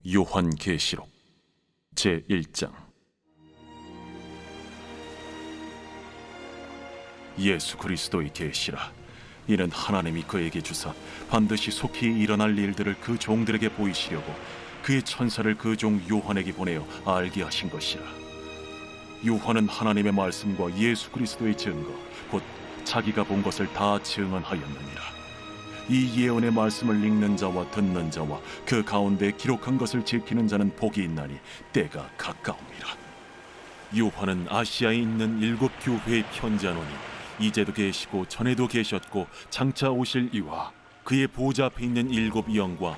요한계시록 제1장. 예수 그리스도의 계시라. 이는 하나님이 그에게 주사 반드시 속히 일어날 일들을 그 종들에게 보이시려고 그의 천사를 그 종 요한에게 보내어 알게 하신 것이라. 요한은 하나님의 말씀과 예수 그리스도의 증거 곧 자기가 본 것을 다 증언하였느니라. 이 예언의 말씀을 읽는 자와 듣는 자와 그 가운데 기록한 것을 지키는 자는 복이 있나니 때가 가까움이라. 요한은 아시아에 있는 7 교회에 편지하노니 이제도 계시고 전에도 계셨고 장차 오실 이와 그의 보좌 앞에 있는 7 영과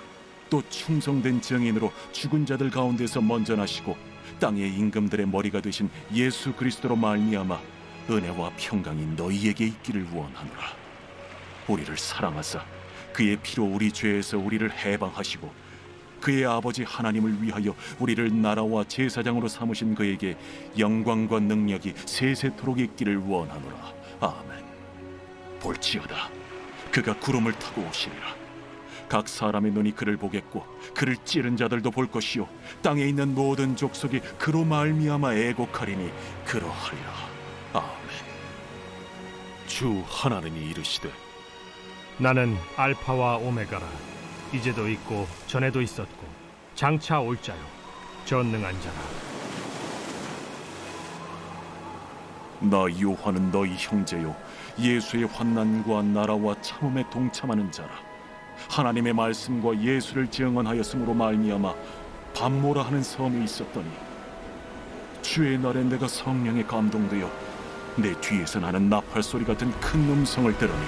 또 충성된 증인으로 죽은 자들 가운데서 먼저 나시고 땅의 임금들의 머리가 되신 예수 그리스도로 말미암아 은혜와 평강이 너희에게 있기를 원하노라. 우리를 사랑하사 그의 피로 우리 죄에서 우리를 해방하시고 그의 아버지 하나님을 위하여 우리를 나라와 제사장으로 삼으신 그에게 영광과 능력이 세세토록 있기를 원하노라. 아멘. 볼지어다, 그가 구름을 타고 오시리라. 각 사람의 눈이 그를 보겠고 그를 찌른 자들도 볼 것이요 땅에 있는 모든 족속이 그로 말미암아 애곡하리니 그러하리라. 아멘. 주 하나님이 이르시되 나는 알파와 오메가라. 이제도 있고 전에도 있었고 장차 올 자요 전능한 자라. 나 요한은 너희 형제요 예수의 환난과 나라와 참음에 동참하는 자라. 하나님의 말씀과 예수를 증언하였으므로 말미암아 밤모라 하는 섬에 있었더니 주의 날에 내가 성령에 감동되어 내 뒤에서 나는 나팔 소리 같은 큰 음성을 들으니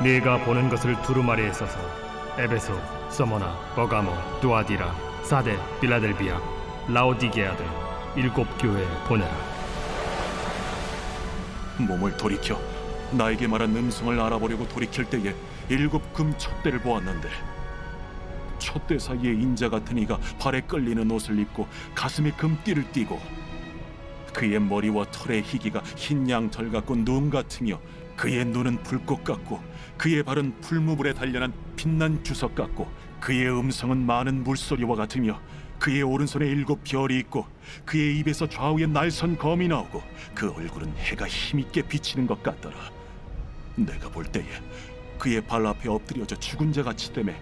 네가 보는 것을 두루마리에 써서 에베소, 서머나, 버가모, 두아디라, 사데, 빌라델비아, 라오디게아들 7 교회에 보내라. 몸을 돌이켜 나에게 말한 음성을 알아보려고 돌이킬 때에 7 금 촛대를 보았는데 촛대 사이에 인자 같은 이가 발에 끌리는 옷을 입고 가슴에 금띠를 띠고 그의 머리와 털의 희기가 흰 양털 같고 눈 같으며 그의 눈은 불꽃 같고 그의 발은 풀무불에 단련한 빛난 주석 같고 그의 음성은 많은 물소리와 같으며 그의 오른손에 7 별이 있고 그의 입에서 좌우에 날선 검이 나오고 그 얼굴은 해가 힘있게 비치는 것 같더라. 내가 볼 때에 그의 발 앞에 엎드려져 죽은 자같이 되매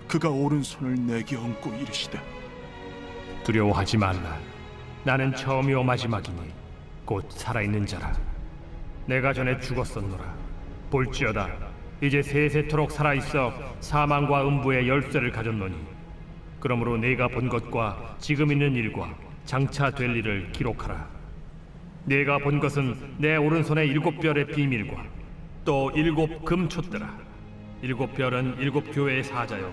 그가 오른손을 내게 얹고 이르시되 두려워하지 말라. 나는 처음이요 마지막이니 곧 살아있는 자라. 내가 전에 죽었었노라. 볼지어다, 이제 세세토록 살아있어 사망과 음부의 열쇠를 가졌노니 그러므로 네가 본 것과 지금 있는 일과 장차 될 일을 기록하라. 네가 본 것은 내 오른손의 7 별의 비밀과 또 7 금 촛대라. 7 별은 7 교회의 사자요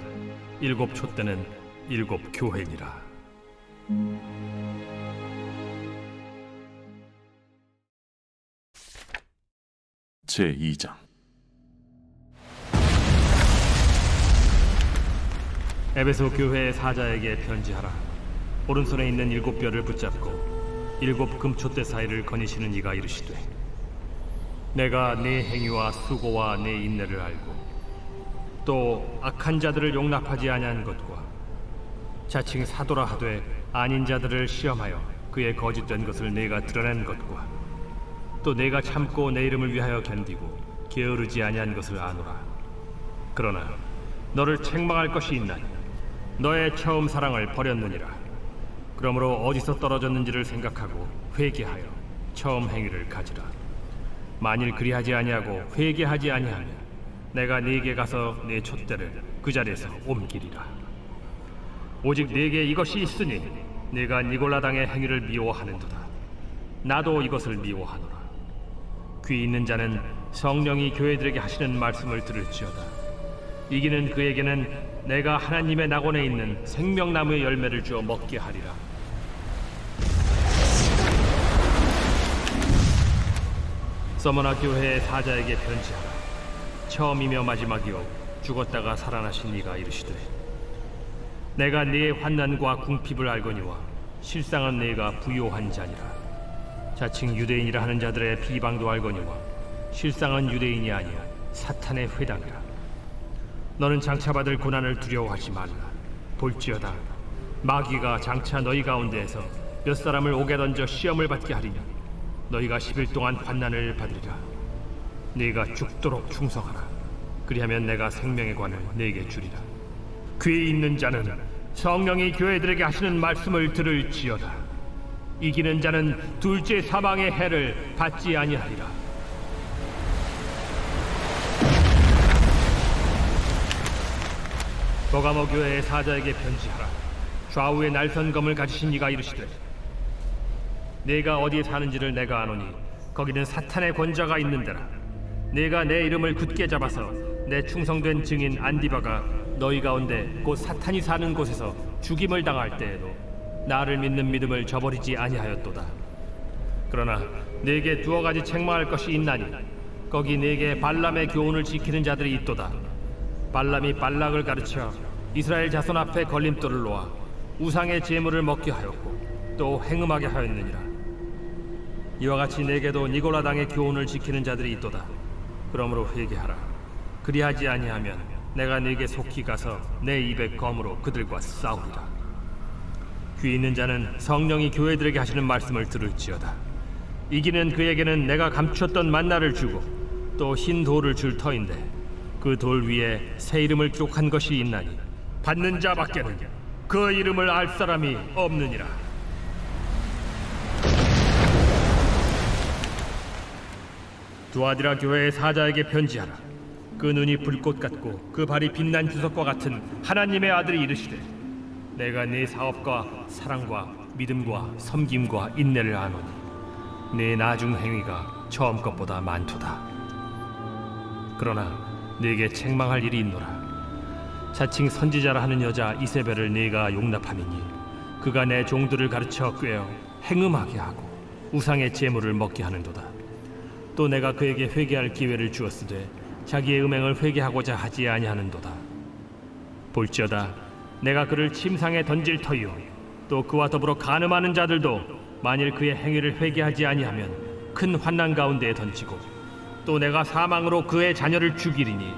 7 촛대는 7 교회니라. 제2장. 에베소 교회의 사자에게 편지하라. 오른손에 있는 7 별을 붙잡고 7 금촛대 사이를 거니시는 이가 이르시되 내가 네 행위와 수고와 네 인내를 알고 또 악한 자들을 용납하지 아니한 것과 자칭 사도라 하되 아닌 자들을 시험하여 그의 거짓된 것을 네가 드러낸 것과 또 내가 참고 내 이름을 위하여 견디고 게으르지 아니한 것을 아노라. 그러나 너를 책망할 것이 있나니 너의 처음 사랑을 버렸느니라. 그러므로 어디서 떨어졌는지를 생각하고 회개하여 처음 행위를 가지라. 만일 그리하지 아니하고 회개하지 아니하면 내가 네게 가서 네 촛대를 그 자리에서 옮기리라. 오직 네게 이것이 있으니 네가 니골라 당의 행위를 미워하는도다. 나도 이것을 미워하노라. 귀 있는 자는 성령이 교회들에게 하시는 말씀을 들을지어다. 이기는 그에게는 내가 하나님의 낙원에 있는 생명나무의 열매를 주어 먹게 하리라. 서머나 교회의 사자에게 편지하라. 처음이며 마지막이요 죽었다가 살아나신 이가 이르시되 내가 네의 환난과 궁핍을 알거니와 실상은 네가 부요한 자니라. 자칭 유대인이라 하는 자들의 비방도 알거니와 실상은 유대인이 아니요 사탄의 회당이라. 너는 장차 받을 고난을 두려워하지 말라. 볼지어다 마귀가 장차 너희 가운데에서 몇 사람을 옥에 던져 시험을 받게 하리니 너희가 10일 동안 환난을 받으리라. 네가 죽도록 충성하라. 그리하면 내가 생명의 관을 네게 주리라. 귀 있는 자는 성령이 교회들에게 하시는 말씀을 들을지어다. 이기는 자는 둘째 사망의 해를 받지 아니하리라. 버가모 교회의 사자에게 편지하라. 좌우에 날선 검을 가지신 이가 이르시되 네가 어디에 사는지를 내가 아노니 거기는 사탄의 권자가 있는 데라. 네가 내 이름을 굳게 잡아서 내 충성된 증인 안디바가 너희 가운데 곧 사탄이 사는 곳에서 죽임을 당할 때에도 나를 믿는 믿음을 저버리지 아니하였도다. 그러나 네게 두어 가지 책망할 것이 있나니 거기 네게 발람의 교훈을 지키는 자들이 있도다. 발람이 발락을 가르쳐 이스라엘 자손 앞에 걸림돌을 놓아 우상의 제물을 먹게 하였고 또 행음하게 하였느니라. 이와 같이 네게도 니골라 당의 교훈을 지키는 자들이 있도다. 그러므로 회개하라. 그리하지 아니하면 내가 네게 속히 가서 내 입의 검으로 그들과 싸우리라. 귀 있는 자는 성령이 교회들에게 하시는 말씀을 들을지어다. 이기는 그에게는 내가 감추었던 만나를 주고 또 흰 돌을 줄 터인데 그 돌 위에 새 이름을 기록한 것이 있나니 받는 자밖에는 그 이름을 알 사람이 없느니라. 두아디라 교회의 사자에게 편지하라. 그 눈이 불꽃 같고 그 발이 빛난 주석과 같은 하나님의 아들이 이르시되 내가 네 사업과 사랑과 믿음과 섬김과 인내를 아노니 네 나중 행위가 처음 것보다 많도다. 그러나 네게 책망할 일이 있노라. 자칭 선지자라 하는 여자 이세벨을 네가 용납함이니 그가 내 종들을 가르쳐 꾀어 행음하게 하고 우상의 제물을 먹게 하는도다. 또 내가 그에게 회개할 기회를 주었으되 자기의 음행을 회개하고자 하지 아니하는도다. 볼지어다 내가 그를 침상에 던질 터이요 또 그와 더불어 간음하는 자들도 만일 그의 행위를 회개하지 아니하면 큰 환난 가운데에 던지고 또 내가 사망으로 그의 자녀를 죽이리니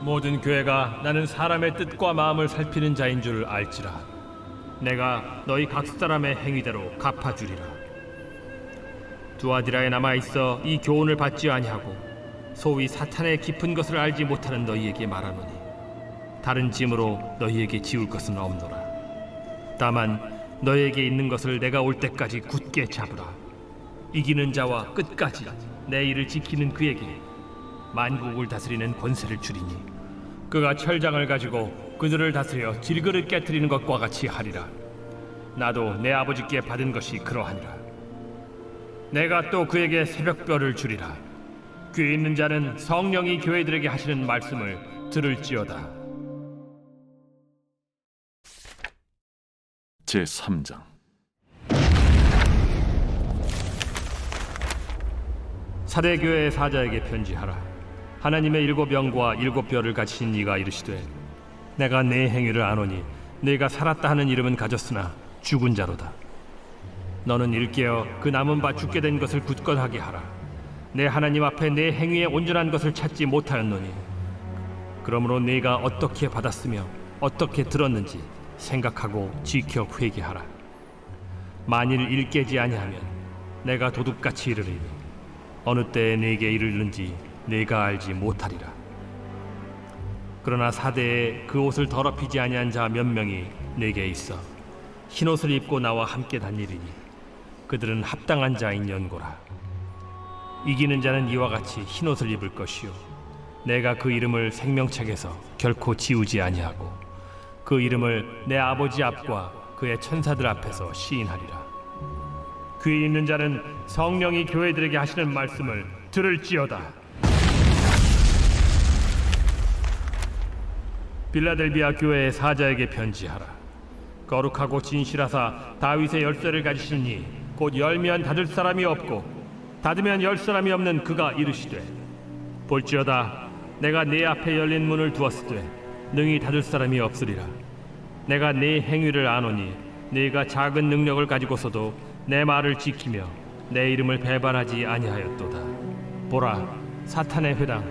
모든 교회가 나는 사람의 뜻과 마음을 살피는 자인 줄 알지라. 내가 너희 각 사람의 행위대로 갚아주리라. 두아디라에 남아있어 이 교훈을 받지 아니하고 소위 사탄의 깊은 것을 알지 못하는 너희에게 말하노니 다른 짐으로 너희에게 지울 것은 없노라. 다만 너희에게 있는 것을 내가 올 때까지 굳게 잡으라. 이기는 자와 끝까지 내 일을 지키는 그에게 만국을 다스리는 권세를 주리니 그가 철장을 가지고 그들을 다스려 질그릇 깨뜨리는 것과 같이 하리라. 나도 내 아버지께 받은 것이 그러하니라. 내가 또 그에게 새벽별을 주리라. 귀 있는 자는 성령이 교회들에게 하시는 말씀을 들을지어다. 제3장. 사대교회의 사자에게 편지하라. 하나님의 7영과 7별을 가지신 이가 이르시되 내가 네 행위를 아노니 네가 살았다 하는 이름은 가졌으나 죽은 자로다. 너는 일깨어 그 남은 바 죽게 된 것을 굳건하게 하라. 내 하나님 앞에 내 행위의 온전한 것을 찾지 못하였노니 그러므로 네가 어떻게 받았으며 어떻게 들었는지 생각하고 지켜 회개하라. 만일 일깨지 아니하면 내가 도둑같이 이르리니 어느 때에 네게 이르는지 네가 알지 못하리라. 그러나 사대에 그 옷을 더럽히지 아니한 자 몇 명이 네게 있어 흰옷을 입고 나와 함께 다니리니 그들은 합당한 자인 연고라. 이기는 자는 이와 같이 흰옷을 입을 것이요 내가 그 이름을 생명책에서 결코 지우지 아니하고 그 이름을 내 아버지 앞과 그의 천사들 앞에서 시인하리라. 귀 있는 자는 성령이 교회들에게 하시는 말씀을 들을지어다. 빌라델비아 교회의 사자에게 편지하라. 거룩하고 진실하사 다윗의 열쇠를 가지신 이 곧 열면 닫을 사람이 없고 닫으면 열 사람이 없는 그가 이르시되 볼지어다 내가 네 앞에 열린 문을 두었으되 능히 닫을 사람이 없으리라. 내가 네 행위를 아노니 네가 작은 능력을 가지고서도 내 말을 지키며 내 이름을 배반하지 아니하였도다. 보라, 사탄의 회당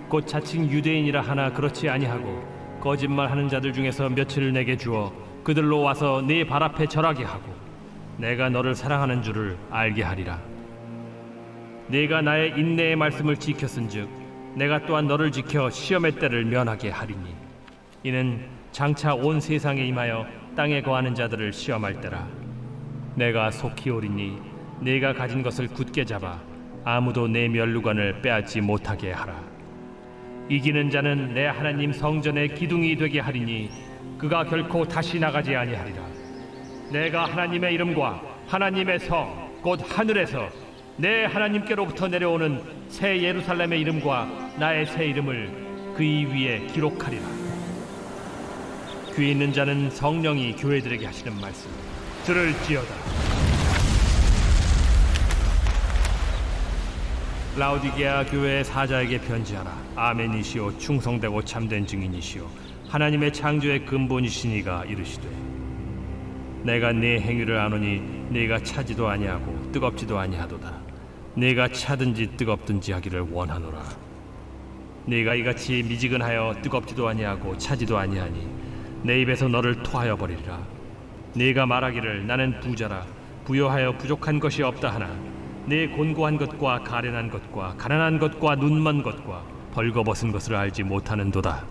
곧 자칭 유대인이라 하나 그렇지 아니하고 거짓말하는 자들 중에서 며칠을 내게 주어 그들로 와서 네 발 앞에 절하게 하고 내가 너를 사랑하는 줄을 알게 하리라. 네가 나의 인내의 말씀을 지켰은즉 내가 또한 너를 지켜 시험의 때를 면하게 하리니 이는 장차 온 세상에 임하여 땅에 거하는 자들을 시험할 때라. 내가 속히 오리니 네가 가진 것을 굳게 잡아 아무도 내 면류관을 빼앗지 못하게 하라. 이기는 자는 내 하나님 성전의 기둥이 되게 하리니 그가 결코 다시 나가지 아니하리라. 내가 하나님의 이름과 하나님의 성 곧 하늘에서 내 하나님께로부터 내려오는 새 예루살렘의 이름과 나의 새 이름을 그이 위에 기록하리라. 귀 있는 자는 성령이 교회들에게 하시는 말씀 들을지어다. 라오디게아 교회의 사자에게 편지하라. 아멘이시오 충성되고 참된 증인이시오 하나님의 창조의 근본이신 이가 이르시되 내가 네 행위를 아노니 네가 차지도 아니하고 뜨겁지도 아니하도다. 네가 차든지 뜨겁든지 하기를 원하노라. 네가 이같이 미지근하여 뜨겁지도 아니하고 차지도 아니하니 내 입에서 너를 토하여 버리리라. 네가 말하기를 나는 부자라 부요하여 부족한 것이 없다 하나 네 곤고한 것과 가련한 것과 가난한 것과 눈먼 것과 벌거벗은 것을 알지 못하는도다.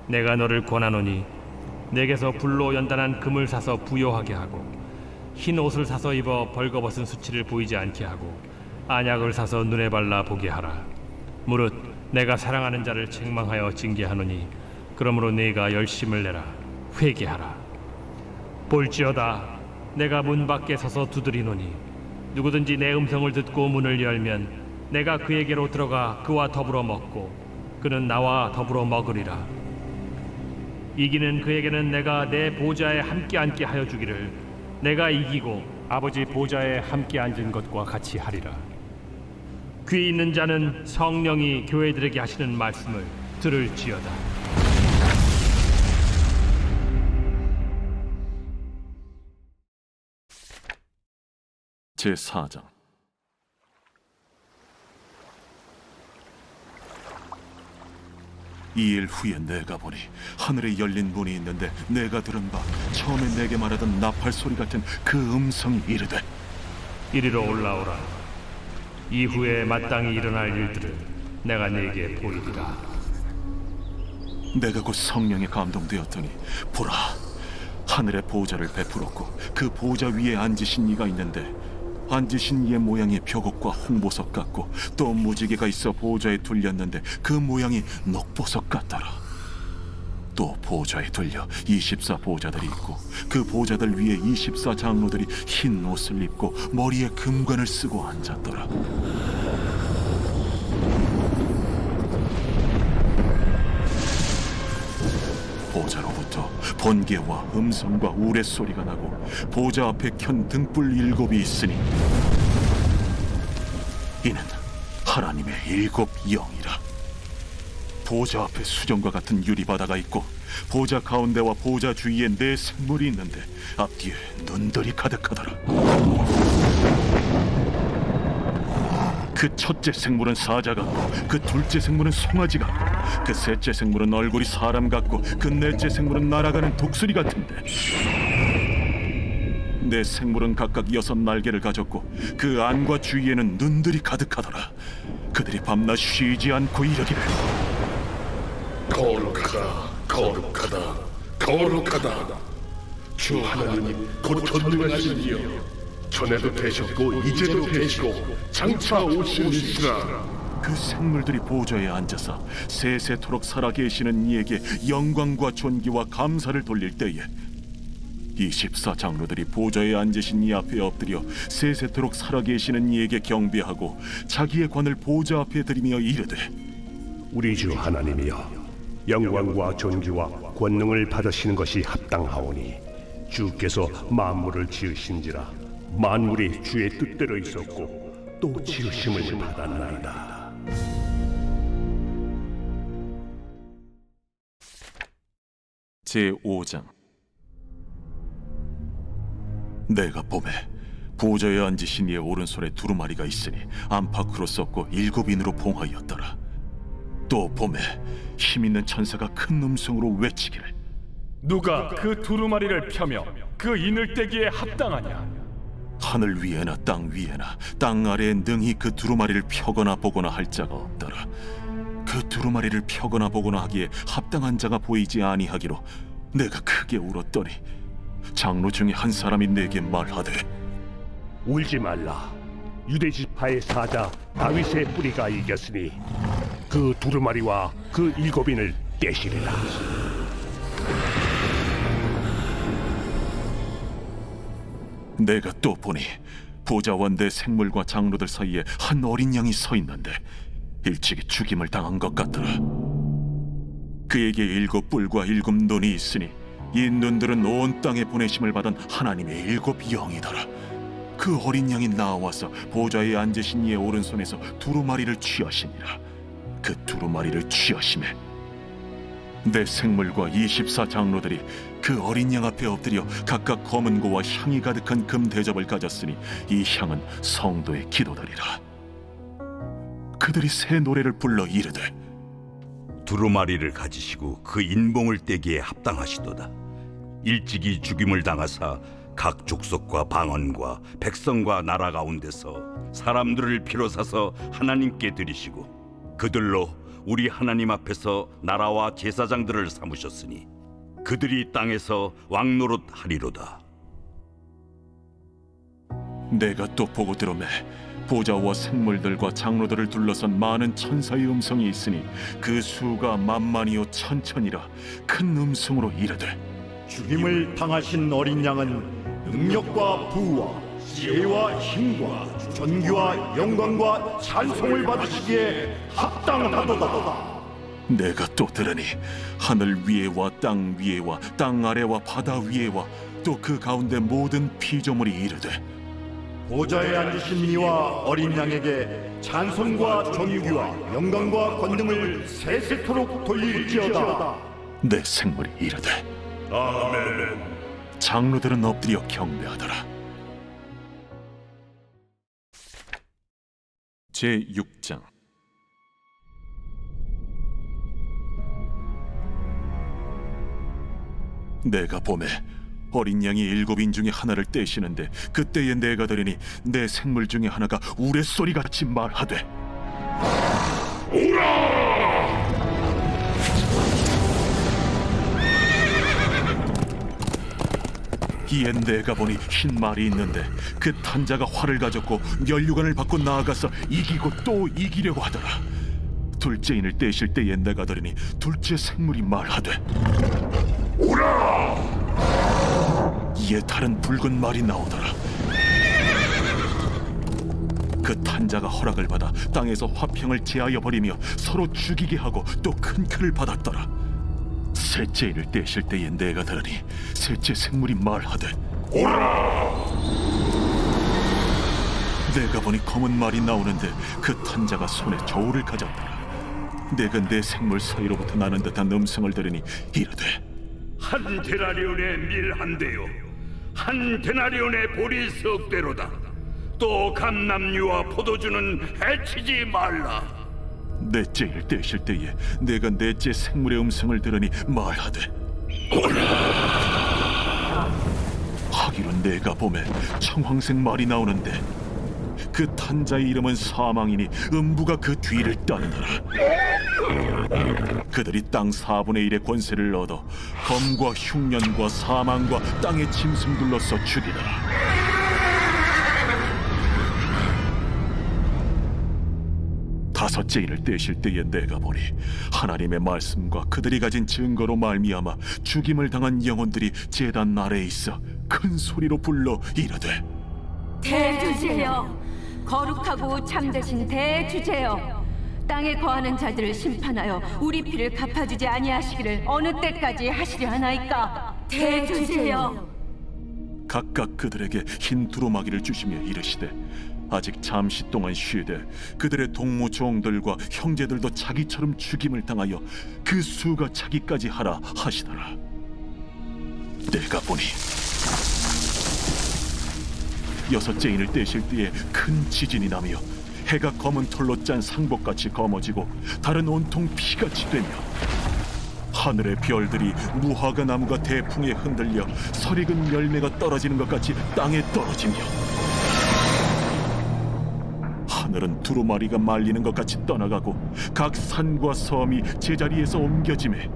내가 너를 권하노니 내게서 불로 연단한 금을 사서 부요하게 하고 흰 옷을 사서 입어 벌거벗은 수치를 보이지 않게 하고 안약을 사서 눈에 발라 보게 하라. 무릇 내가 사랑하는 자를 책망하여 징계하노니 그러므로 네가 열심을 내라 회개하라. 볼지어다 내가 문 밖에 서서 두드리노니 누구든지 내 음성을 듣고 문을 열면 내가 그에게로 들어가 그와 더불어 먹고 그는 나와 더불어 먹으리라. 이기는 그에게는 내가 내 보좌에 함께 앉게 하여 주기를 내가 이기고 아버지 보좌에 함께 앉은 것과 같이 하리라. 귀 있는 자는 성령이 교회들에게 하시는 말씀을 들을지어다. 제4장. 이 일 후에 내가 보니 하늘에 열린 문이 있는데 내가 들은 바 처음에 내게 말하던 나팔 소리 같은 그 음성이 이르되 이리로 올라오라. 이후에 마땅히 일어날 일들을 내가 네게 보이리라. 내가 곧 성령에 감동되었더니 보라 하늘의 보좌를 베풀었고 그 보좌 위에 앉으신 이가 있는데 앉으신 이의 모양이 벽옥과 홍보석 같고 또 무지개가 있어 보좌에 둘렸는데 그 모양이 녹보석 같더라. 또 보좌에 둘려 24 보좌들이 있고 그 보좌들 위에 24 장로들이 흰 옷을 입고 머리에 금관을 쓰고 앉았더라. 보좌로부터 번개와 음성과 우레소리가 나고 보좌 앞에 켠 등불 7이 있으니 이는 하나님의 7 영이라. 보좌 앞에 수정과 같은 유리바다가 있고 보좌 가운데와 보좌 주위에 4 생물이 있는데 앞뒤에 눈들이 가득하더라. 그 첫째 생물은 사자 같고 그 둘째 생물은 송아지 같고 그 셋째 생물은 얼굴이 사람 같고 그 넷째 생물은 날아가는 독수리 같은데 4 생물은 각각 6 날개를 가졌고 그 안과 주위에는 눈들이 가득하더라. 그들이 밤낮 쉬지 않고 이르기를 거룩하다, 거룩하다, 거룩하다. 주 하나님 곧 전능하신 이여, 전에도 되셨고 이제도 되시고 장차 오시리시라. 그 생물들이 보좌에 앉아서 세세토록 살아계시는 이에게 영광과 존귀와 감사를 돌릴 때에 24 장로들이 보좌에 앉으신 이 앞에 엎드려 세세토록 살아계시는 이에게 경배하고 자기의 관을 보좌 앞에 들이며 이르되 우리 주 하나님이여, 영광과 존귀와 권능을 받으시는 것이 합당하오니 주께서 만물을 지으신지라 만물이 주의 뜻대로 있었고 또 지으심을 받았나이다. 제5장. 내가 봄에 보좌에 앉으신 이의 오른손에 두루마리가 있으니 안팎으로 썼고 7인으로 봉하였더라. 또 보매 힘 있는 천사가 큰 음성으로 외치기를 누가 그 두루마리를 펴며 그 인을 떼기에 합당하냐? 하늘 위에나 땅 위에나 땅 아래에 능히 그 두루마리를 펴거나 보거나 할 자가 없더라. 그 두루마리를 펴거나 보거나 하기에 합당한 자가 보이지 아니하기로 내가 크게 울었더니 장로 중에 한 사람이 내게 말하되 울지 말라. 유대 지파의 사자 다윗의 뿌리가 이겼으니 그 두루마리와 그 7인을 떼시리라. 내가 또 보니 보좌와 내 생물과 장로들 사이에 한 어린 양이 서 있는데 일찍이 죽임을 당한 것 같더라. 그에게 7뿔과 7눈이 있으니 이 눈들은 온 땅에 보내심을 받은 하나님의 7영이더라. 그 어린 양이 나와서 보좌에 앉으신 이의 오른손에서 두루마리를 취하시니라. 그 두루마리를 취하심에 내 생물과 24장로들이 그 어린 양 앞에 엎드려 각각 검은 고와 향이 가득한 금 대접을 가졌으니 이 향은 성도의 기도들이라. 그들이 새 노래를 불러 이르되 두루마리를 가지시고 그 인봉을 떼기에 합당하시도다. 일찍이 죽임을 당하사 각 족속과 방언과 백성과 나라 가운데서 사람들을 피로 사서 하나님께 드리시고 그들로 우리 하나님 앞에서 나라와 제사장들을 삼으셨으니 그들이 땅에서 왕노릇 하리로다. 내가 또 보고 들으매 보좌와 생물들과 장로들을 둘러선 많은 천사의 음성이 있으니 그 수가 만만이요 천천이라 큰 음성으로 이르되 죽임을 당하신 어린 양은 능력과 부와 지혜와 힘과 존귀와 영광과 찬송을 받으시기에 합당하도다. 내가 또 들으니 하늘 위에와 땅 위에와 땅 아래와 바다 위에와 또 그 가운데 모든 피조물이 이르되 보좌에 앉으신 이와 어린 양에게 찬송과 존귀와 영광과 권능을 세세토록 돌릴지어다. 내 생물이 이르되 아멘. 장로들은 엎드려 경배하더라. 제6장 내가 보매 어린 양이 7인 중에 하나를 떼시는데 그때에 내가 들으니 내 생물 중에 하나가 우레소리같이 말하되 이에 내가 보니 흰 말이 있는데 그 탄자가 활을 가졌고 면류관을 받고 나아가서 이기고 또 이기려고 하더라. 둘째 인을 떼실 때에 내가 들으니 둘째 생물이 말하되 오라! 이에 다른 붉은 말이 나오더라. 그 탄자가 허락을 받아 땅에서 화평을 제하여 버리며 서로 죽이게 하고 또 큰 칼을 받았더라. 셋째 인을 떼실 때에 내가 들으니 셋째 생물이 말하되 오라! 내가 보니 검은 말이 나오는데 그 탄자가 손에 저울을 가졌더라. 내가 내 생물 사이로부터 나는 듯한 음성을 들으니 이르되 한 데나리온의 밀 한 대요 한 데나리온의 보리 석 대로다. 또 감람류와 포도주는 해치지 말라. 넷째 인을 떼실 때에 내가 넷째 생물의 음성을 들으니 말하되 오라! 하기로 내가 보매 청황색 말이 나오는데 그 탄자의 이름은 사망이니 음부가 그 뒤를 따르더라. 그들이 땅 4분의 1의 권세를 얻어 검과 흉년과 사망과 땅의 짐승들로서 죽이더라. 다섯째 인을 떼실 때에 내가 보니 하나님의 말씀과 그들이 가진 증거로 말미암아 죽임을 당한 영혼들이 제단 아래에 있어 큰 소리로 불러 이르되 대주제여, 거룩하고 참되신 대주제여, 땅에 거하는 자들을 심판하여 우리 피를 갚아주지 아니하시기를 어느 때까지 하시려 하나이까. 대주제여. 각각 그들에게 흰 두루마기를 주시며 이르시되 아직 잠시 동안 쉬되 그들의 동무 종들과 형제들도 자기처럼 죽임을 당하여 그 수가 자기까지 하라 하시더라. 내가 보니 여섯째 인을 떼실 때에 큰 지진이 나며 해가 검은 털로 짠 상복같이 검어지고 달은 온통 피같이 되며 하늘의 별들이 무화과 나무가 대풍에 흔들려 설익은 열매가 떨어지는 것 같이 땅에 떨어지며 하늘은 두루마리가 말리는 것 같이 떠나가고 각 산과 섬이 제자리에서 옮겨지매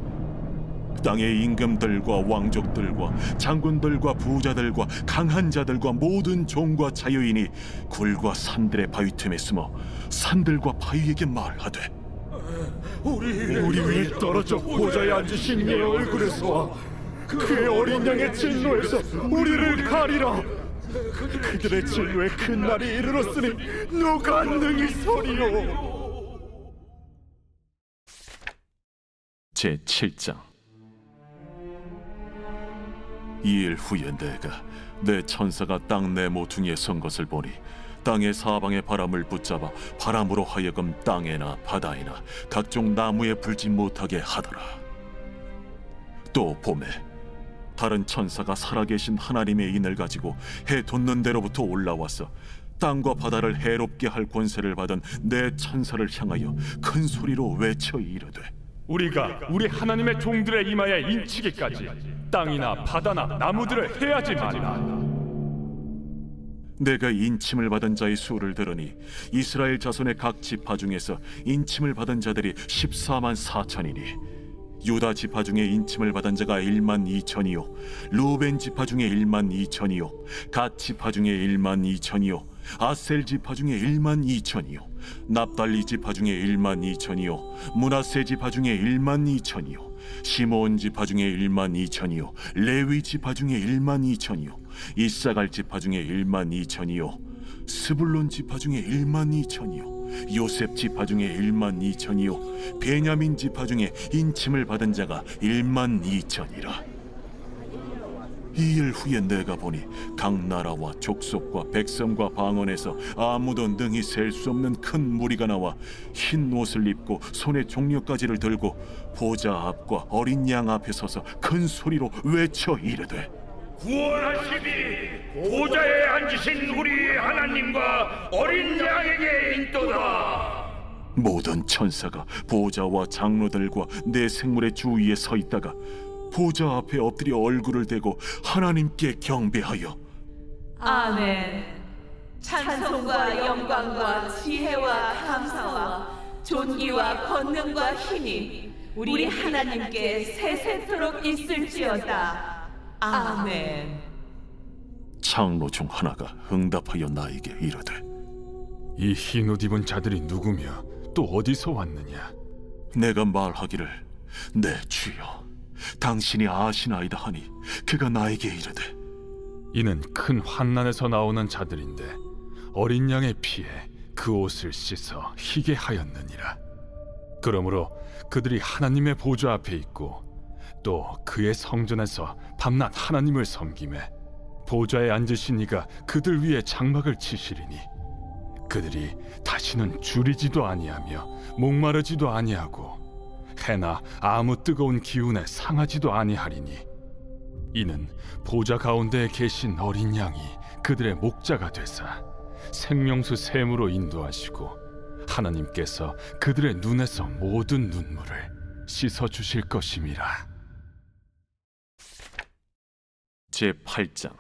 땅의 임금들과 왕족들과 장군들과 부자들과 강한 자들과 모든 종과 자유인이 굴과 산들의 바위 틈에 숨어 산들과 바위에게 말하되 우리 위에 떨어져 보좌에 앉으신 이의 얼굴에서와 그의 어린 양의 진노에서 우리를 가리라. 그들의 진노의 큰 날이 이르렀으니 누가 능히 서리요. 제7장. 이일 후에 내가 내 천사가 땅 내 모퉁이에 선 것을 보니 땅의 사방의 바람을 붙잡아 바람으로 하여금 땅에나 바다에나 각종 나무에 불지 못하게 하더라. 또 봄에 다른 천사가 살아계신 하나님의 인을 가지고 해 돋는 데로부터 올라와서 땅과 바다를 해롭게 할 권세를 받은 내 천사를 향하여 큰 소리로 외쳐 이르되 우리가 우리 하나님의 종들의 이마에 인치기까지 땅이나 바다나 나무들을 해하지 말라. 내가 인침을 받은 자의 수를 들으니 이스라엘 자손의 각 지파 중에서 인침을 받은 자들이 14만 4천이니 유다 지파 중에 인침을 받은 자가 1만 2천이요 루벤 지파 중에 1만 2천이요 갓 지파 중에 1만 2천이요 아셀 지파 중에 1만 2천이요 납달리 지파 중에 1만 2천이요 므낫세 지파 중에 1만 2천이요 시므온 지파 중에 1만 2천이요 레위 지파 중에 1만 2천이요 이사갈 지파 중에 1만 2천이요 스불론 지파 중에 1만 2천이요 요셉 지파 중에 1만 2천이요 베냐민 지파 중에 인침을 받은 자가 1만 2천이라. 이일 후에 내가 보니 각 나라와 족속과 백성과 방언에서 아무도 능히 셀 수 없는 큰 무리가 나와 흰 옷을 입고 손에 종려가지를 들고 보좌 앞과 어린 양 앞에 서서 큰 소리로 외쳐 이르되 구원하시니 보좌에 앉으신 우리 하나님과 어린 양에게 있도다. 모든 천사가 보좌와 장로들과 내 생물의 주위에 서 있다가 보좌 앞에 엎드려 얼굴을 대고 하나님께 경배하여 아멘. 찬송과 영광과 지혜와 감사와 존귀와 권능과 힘이 우리 하나님께 세세토록 있을지어다. 아멘. 장로 중 하나가 응답하여 나에게 이르되 이 흰 옷 입은 자들이 누구며 또 어디서 왔느냐? 내가 말하기를 내 주여 당신이 아시나이다 하니 그가 나에게 이르되 이는 큰 환난에서 나오는 자들인데 어린 양의 피에 그 옷을 씻어 희게 하였느니라. 그러므로 그들이 하나님의 보좌 앞에 있고 또 그의 성전에서 밤낮 하나님을 섬기매 보좌에 앉으신 이가 그들 위에 장막을 치시리니 그들이 다시는 줄이지도 아니하며 목마르지도 아니하고 해나 아무 뜨거운 기운에 상하지도 아니하리니 이는 보좌 가운데에 계신 어린 양이 그들의 목자가 되사 생명수 샘으로 인도하시고 하나님께서 그들의 눈에서 모든 눈물을 씻어 주실 것임이라. 제8장.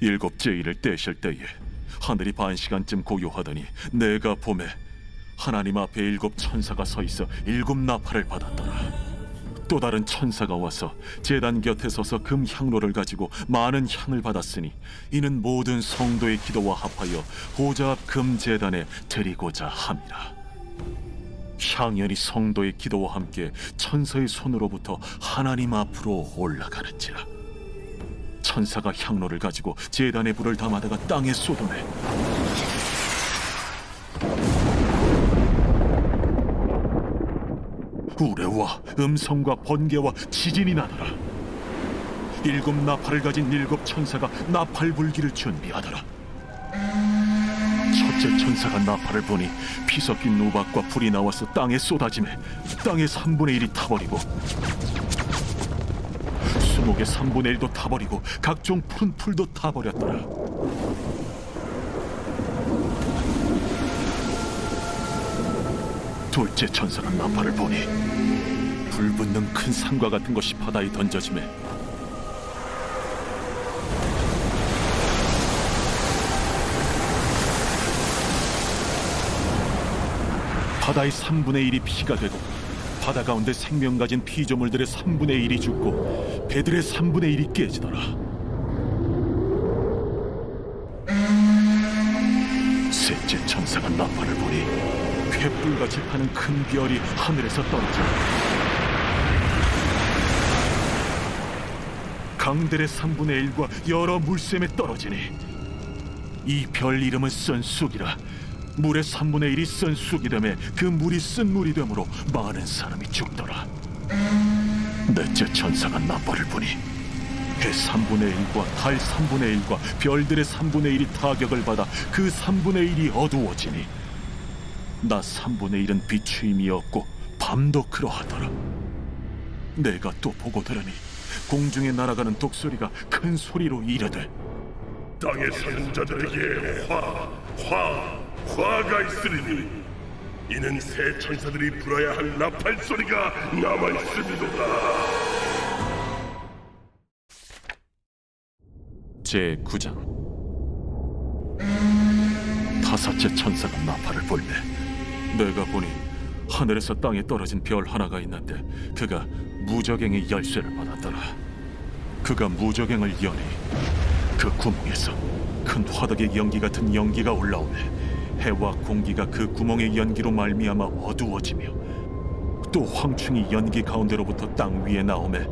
일곱째 일을 떼실 때에 하늘이 반시간쯤 고요하더니 내가 보매 하나님 앞에 7 천사가 서 있어 7 나팔을 받았더라. 또 다른 천사가 와서 제단 곁에 서서 금 향로를 가지고 많은 향을 받았으니 이는 모든 성도의 기도와 합하여 보좌 앞 금 제단에 드리고자 함이라. 향연이 성도의 기도와 함께 천사의 손으로부터 하나님 앞으로 올라가는지라. 천사가 향로를 가지고 제단에 불을 담아다가 땅에 쏟으매 우레와 음성과 번개와 지진이 나더라. 7 나팔을 가진 7 천사가 나팔 불기를 준비하더라. 첫째 천사가 나팔을 보니 피 섞인 우박과 불이 나와서 땅에 쏟아지매 땅의 3분의 1이 타버리고 수목의 3분의 1도 타버리고 각종 푸른 풀도 타버렸더라. 둘째 천사가 나팔을 보니 불붙는 큰 산과 같은 것이 바다에 던져지매 바다의 3분의 1이 피가 되고 바다 가운데 생명 가진 피조물들의 3분의 1이 죽고 배들의 3분의 1이 깨지더라. 셋째 천사가 나팔을 보니 횃불같이 타는 큰 별이 하늘에서 떨어져 강들의 3분의 1과 여러 물샘에 떨어지니 이 별 이름은 쓴쑥이라. 물의 3분의 1이 쓴 쑥이 되매 그 물이 쓴 물이 되므로 많은 사람이 죽더라. 넷째 천사가 나팔을 보니 해 3분의 1과 달 3분의 1과 별들의 3분의 1이 타격을 받아 그 3분의 1이 어두워지니 낮 3분의 1은 비추임이 없고 밤도 그러하더라. 내가 또 보고 들으니 공중에 날아가는 독소리가 큰 소리로 이르되 땅에 사는 자들에게 화가 있으리니 이는 새 천사들이 불어야 할 나팔 소리가 남아 있음이로다. 제 9장. 다섯째 천사가 나팔을 불매 내가 보니 하늘에서 땅에 떨어진 별 하나가 있는데 그가 무저갱의 열쇠를 받았더라. 그가 무저갱을 여니 그 구멍에서 큰 화덕의 연기 같은 연기가 올라오매 해와 공기가 그 구멍의 연기로 말미암아 어두워지며 또 황충이 연기 가운데로부터 땅 위에 나오매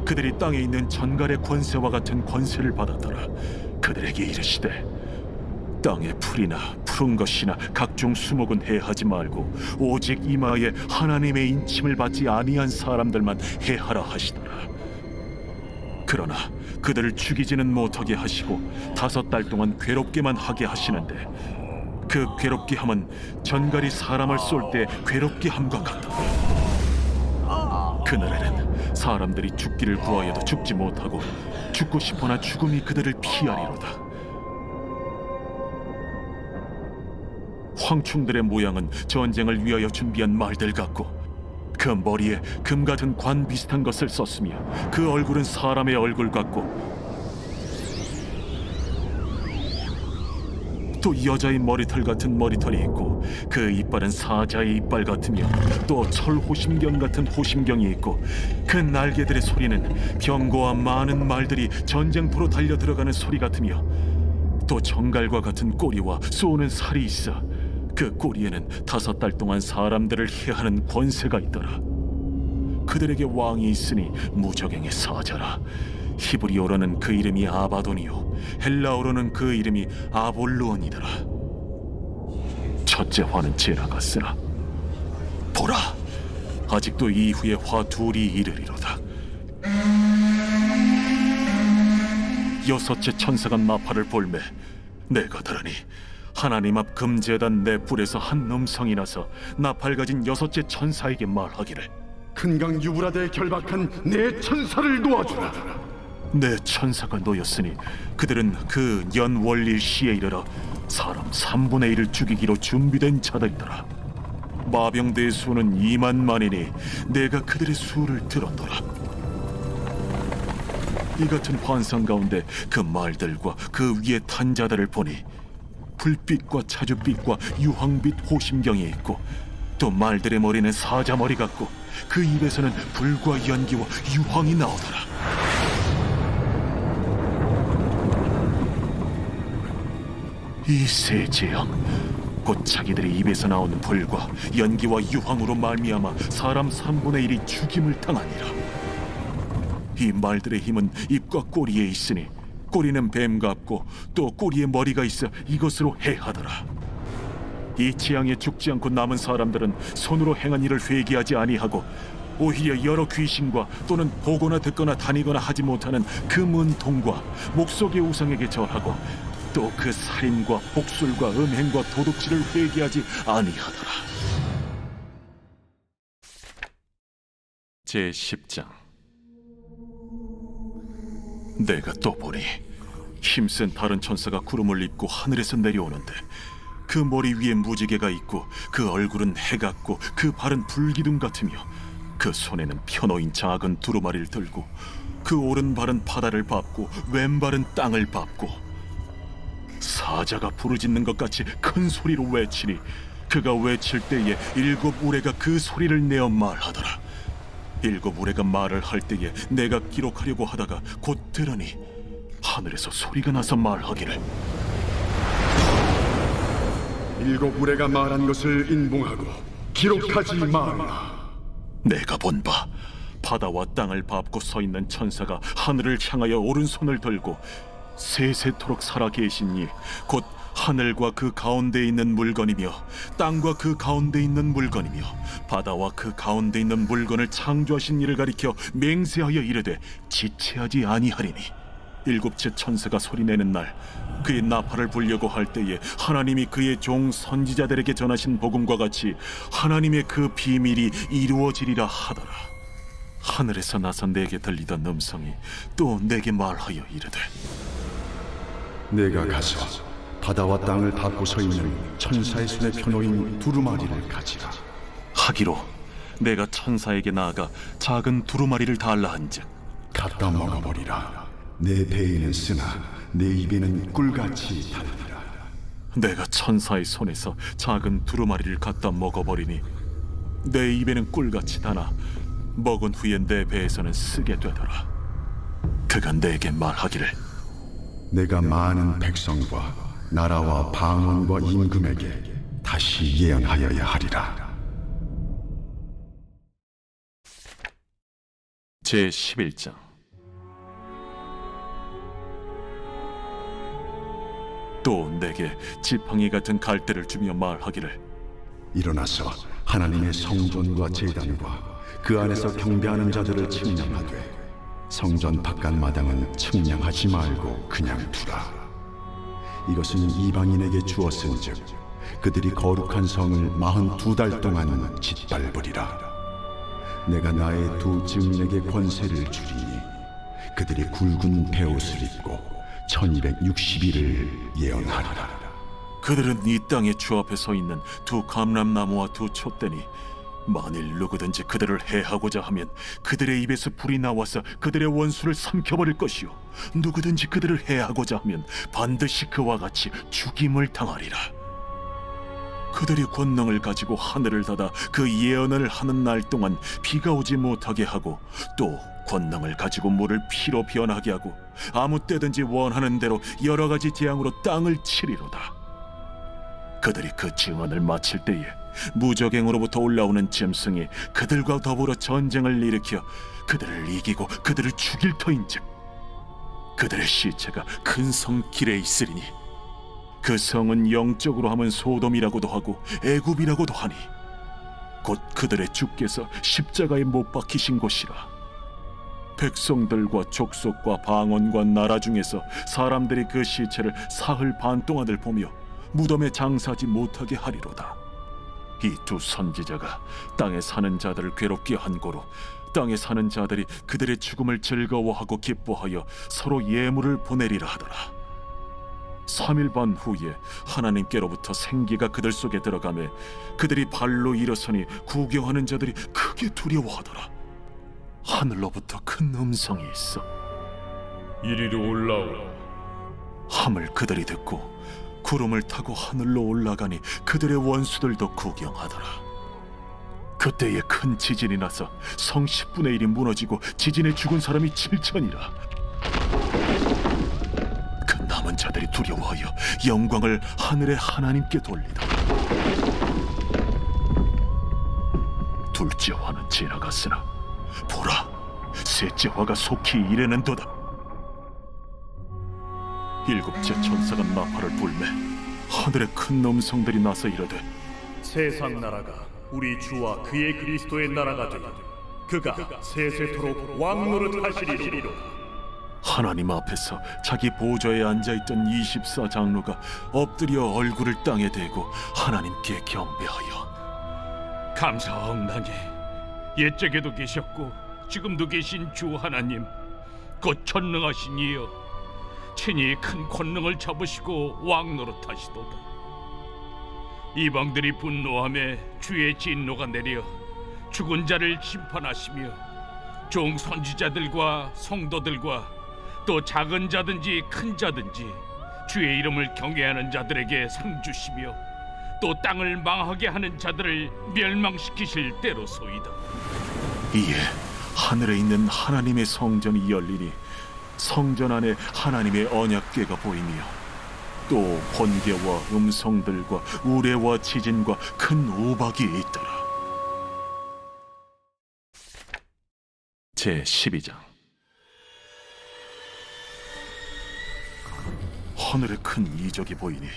그들이 땅에 있는 전갈의 권세와 같은 권세를 받았더라. 그들에게 이르시되 땅의 풀이나 푸른 것이나 각종 수목은 해하지 말고 오직 이마에 하나님의 인침을 받지 아니한 사람들만 해하라 하시더라. 그러나 그들을 죽이지는 못하게 하시고 5달 동안 괴롭게만 하게 하시는데 그 괴롭게 함은 전갈이 사람을 쏠 때 괴롭게 함과 같더라. 그날에는 사람들이 죽기를 구하여도 죽지 못하고 죽고 싶으나 죽음이 그들을 피하리로다. 황충들의 모양은 전쟁을 위하여 준비한 말들 같고 그 머리에 금 같은 관 비슷한 것을 썼으며 그 얼굴은 사람의 얼굴 같고 또 여자의 머리털 같은 머리털이 있고 그 이빨은 사자의 이빨 같으며 또 철호심경 같은 호심경이 있고 그 날개들의 소리는 병거와 많은 말들이 전쟁터로 달려 들어가는 소리 같으며 또 정갈과 같은 꼬리와 쏘는 살이 있어 그 꼬리에는 5달 동안 사람들을 해하는 권세가 있더라. 그들에게 왕이 있으니 무저갱의 사자라. 히브리어로는 그 이름이 아바돈이요 헬라어로는 그 이름이 아볼루온이더라. 첫째 화는 지나갔으나 보라, 아직도 이후에 화 둘이 이르리로다. 여섯째 천사가 나팔을 불매 내가 들으니 하나님 앞 금제단 내 뿔에서 한 음성이 나서 나팔 가진 여섯째 천사에게 말하기를 큰강 유브라데에 결박한 내 천사를 놓아주라. 내 천사가 놓였으니 그들은 그 연월일 시에 이르러 사람 3분의 1을 죽이기로 준비된 자들이더라. 마병대의 수는 2만만이니 내가 그들의 수를 들었더라. 이 같은 환상 가운데 그 말들과 그 위에 탄 자들을 보니 불빛과 차주빛과 유황빛 호심경이 있고 또 말들의 머리는 사자 머리 같고 그 입에서는 불과 연기와 유황이 나오더라. 이 세 재앙 곧 자기들의 입에서 나오는 불과 연기와 유황으로 말미암아 사람 3분의 1이 죽임을 당하니라. 이 말들의 힘은 입과 꼬리에 있으니 꼬리는 뱀 같고 또 꼬리에 머리가 있어 이것으로 해하더라. 이 재앙에 죽지 않고 남은 사람들은 손으로 행한 일을 회개하지 아니하고 오히려 여러 귀신과 또는 보거나 듣거나 다니거나 하지 못하는 그 문통과 목석의 우상에게 절하고 또 그 살인과 복술과 음행과 도둑질을 회개하지 아니하더라. 제 10장. 내가 또 보니 힘센 다른 천사가 구름을 입고 하늘에서 내려오는데 그 머리 위에 무지개가 있고 그 얼굴은 해 같고 그 발은 불기둥 같으며 그 손에는 펴놓인 작은 두루마리를 들고 그 오른발은 바다를 밟고 왼발은 땅을 밟고 사자가 부르짖는 것 같이 큰 소리로 외치니 그가 외칠 때에 7 우레가 그 소리를 내어 말하더라. 7 우레가 말을 할 때에 내가 기록하려고 하다가 곧 들으니 하늘에서 소리가 나서 말하기를 7 우레가 말한 것을 인봉하고 기록하지 말라. 내가 본 바 바다와 땅을 밟고 서 있는 천사가 하늘을 향하여 오른손을 들고 세세토록 살아계신 이 곧 하늘과 그 가운데 있는 물건이며 땅과 그 가운데 있는 물건이며 바다와 그 가운데 있는 물건을 창조하신 이를 가리켜 맹세하여 이르되 지체하지 아니하리니 7째 천사가 소리내는 날 그의 나팔을 불려고 할 때에 하나님이 그의 종 선지자들에게 전하신 복음과 같이 하나님의 그 비밀이 이루어지리라 하더라. 하늘에서 나선 내게 들리던 음성이 또 내게 말하여 이르되 내가 가서 바다와 땅을 밟고 서 있는 천사의 손에 펴놓인 두루마리를 가지라. 하기로 내가 천사에게 나아가 작은 두루마리를 달라 한즉 갖다 먹어버리라. 내 배에는 쓰나 내 입에는 꿀같이 달리라. 내가 천사의 손에서 작은 두루마리를 갖다 먹어버리니 내 입에는 꿀같이 다나 먹은 후에 내 배에서는 쓰게 되더라. 그가 내게 말하기를 내가 많은 백성과 나라와 방언과 임금에게 다시 예언하여야 하리라. 제11장 또 내게 지팡이 같은 갈대를 주며 말하기를 일어나서 하나님의 성전과 제단과 그 안에서 경배하는 자들을 측량하되 성전 바깥 마당은 측량하지 말고 그냥 두라. 이것은 이방인에게 주었은즉 그들이 거룩한 성을 42달 동안 짓밟으리라. 내가 나의 두 증인에게 권세를 주리니 그들이 굵은 베옷을 입고 1260일을 예언하리라. 그들은 이 땅의 주 앞에 서 있는 두 감람나무와 두 촛대니 만일 누구든지 그들을 해하고자 하면 그들의 입에서 불이 나와서 그들의 원수를 삼켜버릴 것이요 누구든지 그들을 해하고자 하면 반드시 그와 같이 죽임을 당하리라. 그들이 권능을 가지고 하늘을 닫아 그 예언을 하는 날 동안 비가 오지 못하게 하고 또 권능을 가지고 물을 피로 변하게 하고 아무 때든지 원하는 대로 여러 가지 재앙으로 땅을 치리로다. 그들이 그 증언을 마칠 때에 무적행으로부터 올라오는 짐승이 그들과 더불어 전쟁을 일으켜 그들을 이기고 그들을 죽일 터인즉 그들의 시체가 큰 성 길에 있으리니 그 성은 영적으로 하면 소돔이라고도 하고 애굽이라고도 하니 곧 그들의 주께서 십자가에 못 박히신 곳이라. 백성들과 족속과 방언과 나라 중에서 사람들이 그 시체를 사흘 반 동안을 보며 무덤에 장사하지 못하게 하리로다. 이 두 선지자가 땅에 사는 자들을 괴롭게 한 고로 땅에 사는 자들이 그들의 죽음을 즐거워하고 기뻐하여 서로 예물을 보내리라 하더라. 3일 반 후에 하나님께로부터 생기가 그들 속에 들어가매 그들이 발로 일어서니 구경하는 자들이 크게 두려워하더라. 하늘로부터 큰 음성이 있어 이리로 올라오라. 함을 그들이 듣고 구름을 타고 하늘로 올라가니 그들의 원수들도 구경하더라. 그때에 큰 지진이 나서 성 10분의 1이 무너지고 지진에 죽은 사람이 7천이라. 그 남은 자들이 두려워하여 영광을 하늘의 하나님께 돌리더라. 둘째 화는 지나갔으나 보라, 셋째 화가 속히 이르는도다. 7째 천사가 나팔을 불매 하늘에 큰 음성들이 나서 이르되 세상 나라가 우리 주와 그의 그리스도의 나라가 되고 그가 세세토록 왕노릇 하시리로. 하나님 앞에서 자기 보좌에 앉아있던 24장로가 엎드려 얼굴을 땅에 대고 하나님께 경배하여 감사하옵나니 옛적에도 계셨고 지금도 계신 주 하나님, 곧 전능하신 이여, 친히 큰 권능을 잡으시고 왕 노릇하시도다. 이방들이 분노하며 주의 진노가 내려 죽은 자를 심판하시며 종 선지자들과 성도들과 또 작은 자든지 큰 자든지 주의 이름을 경외하는 자들에게 상 주시며 또 땅을 망하게 하는 자들을 멸망시키실 때로소이다. 이에 하늘에 있는 하나님의 성전이 열리니 성전 안에 하나님의 언약궤가 보이며 또 번개와 음성들과 우레와 지진과 큰 우박이 있더라. 제12장. 하늘에 큰 이적이 보이니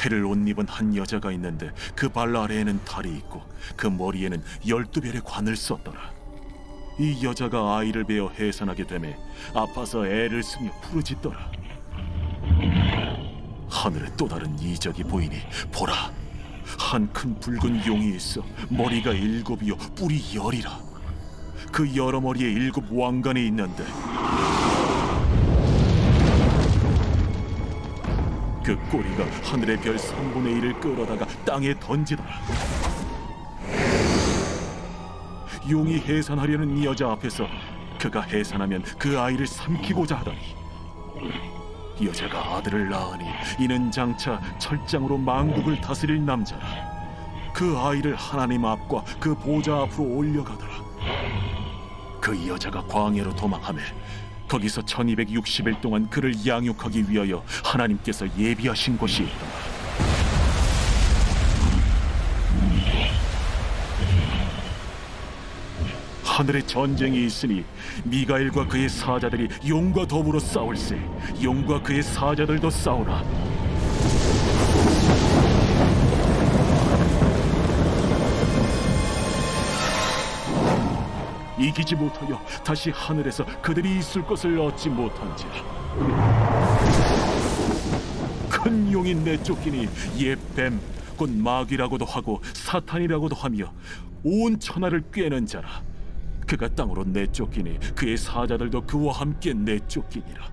해를 옷 입은 한 여자가 있는데 그 발 아래에는 달이 있고 그 머리에는 12별의 관을 썼더라. 이 여자가 아이를 베어 해산하게 되매 아파서 애를 쓰며 부르짖더라. 하늘에 또 다른 이적이 보이니 보라, 한 큰 붉은 용이 있어 머리가 7이요 뿔이 10이라. 그 여러 머리에 7 왕관이 있는데 그 꼬리가 하늘의 별 3분의 1을 끌어다가 땅에 던지더라. 용이 해산하려는 이 여자 앞에서 그가 해산하면 그 아이를 삼키고자 하더니 여자가 아들을 낳으니 이는 장차 철장으로 만국을 다스릴 남자라. 그 아이를 하나님 앞과 그 보좌 앞으로 올려가더라. 그 여자가 광야로 도망하며 거기서 1260일 동안 그를 양육하기 위하여 하나님께서 예비하신 곳이 있더라. 하늘에 전쟁이 있으니 미가엘과 그의 사자들이 용과 더불어 싸울세. 용과 그의 사자들도 싸우나 이기지 못하여 다시 하늘에서 그들이 있을 것을 얻지 못한지라. 큰 용이 내쫓기니 옛 뱀 곧 마귀라고도 하고 사탄이라고도 하며 온 천하를 꿰는 자라. 그가 땅으로 내쫓기니 그의 사자들도 그와 함께 내쫓기니라.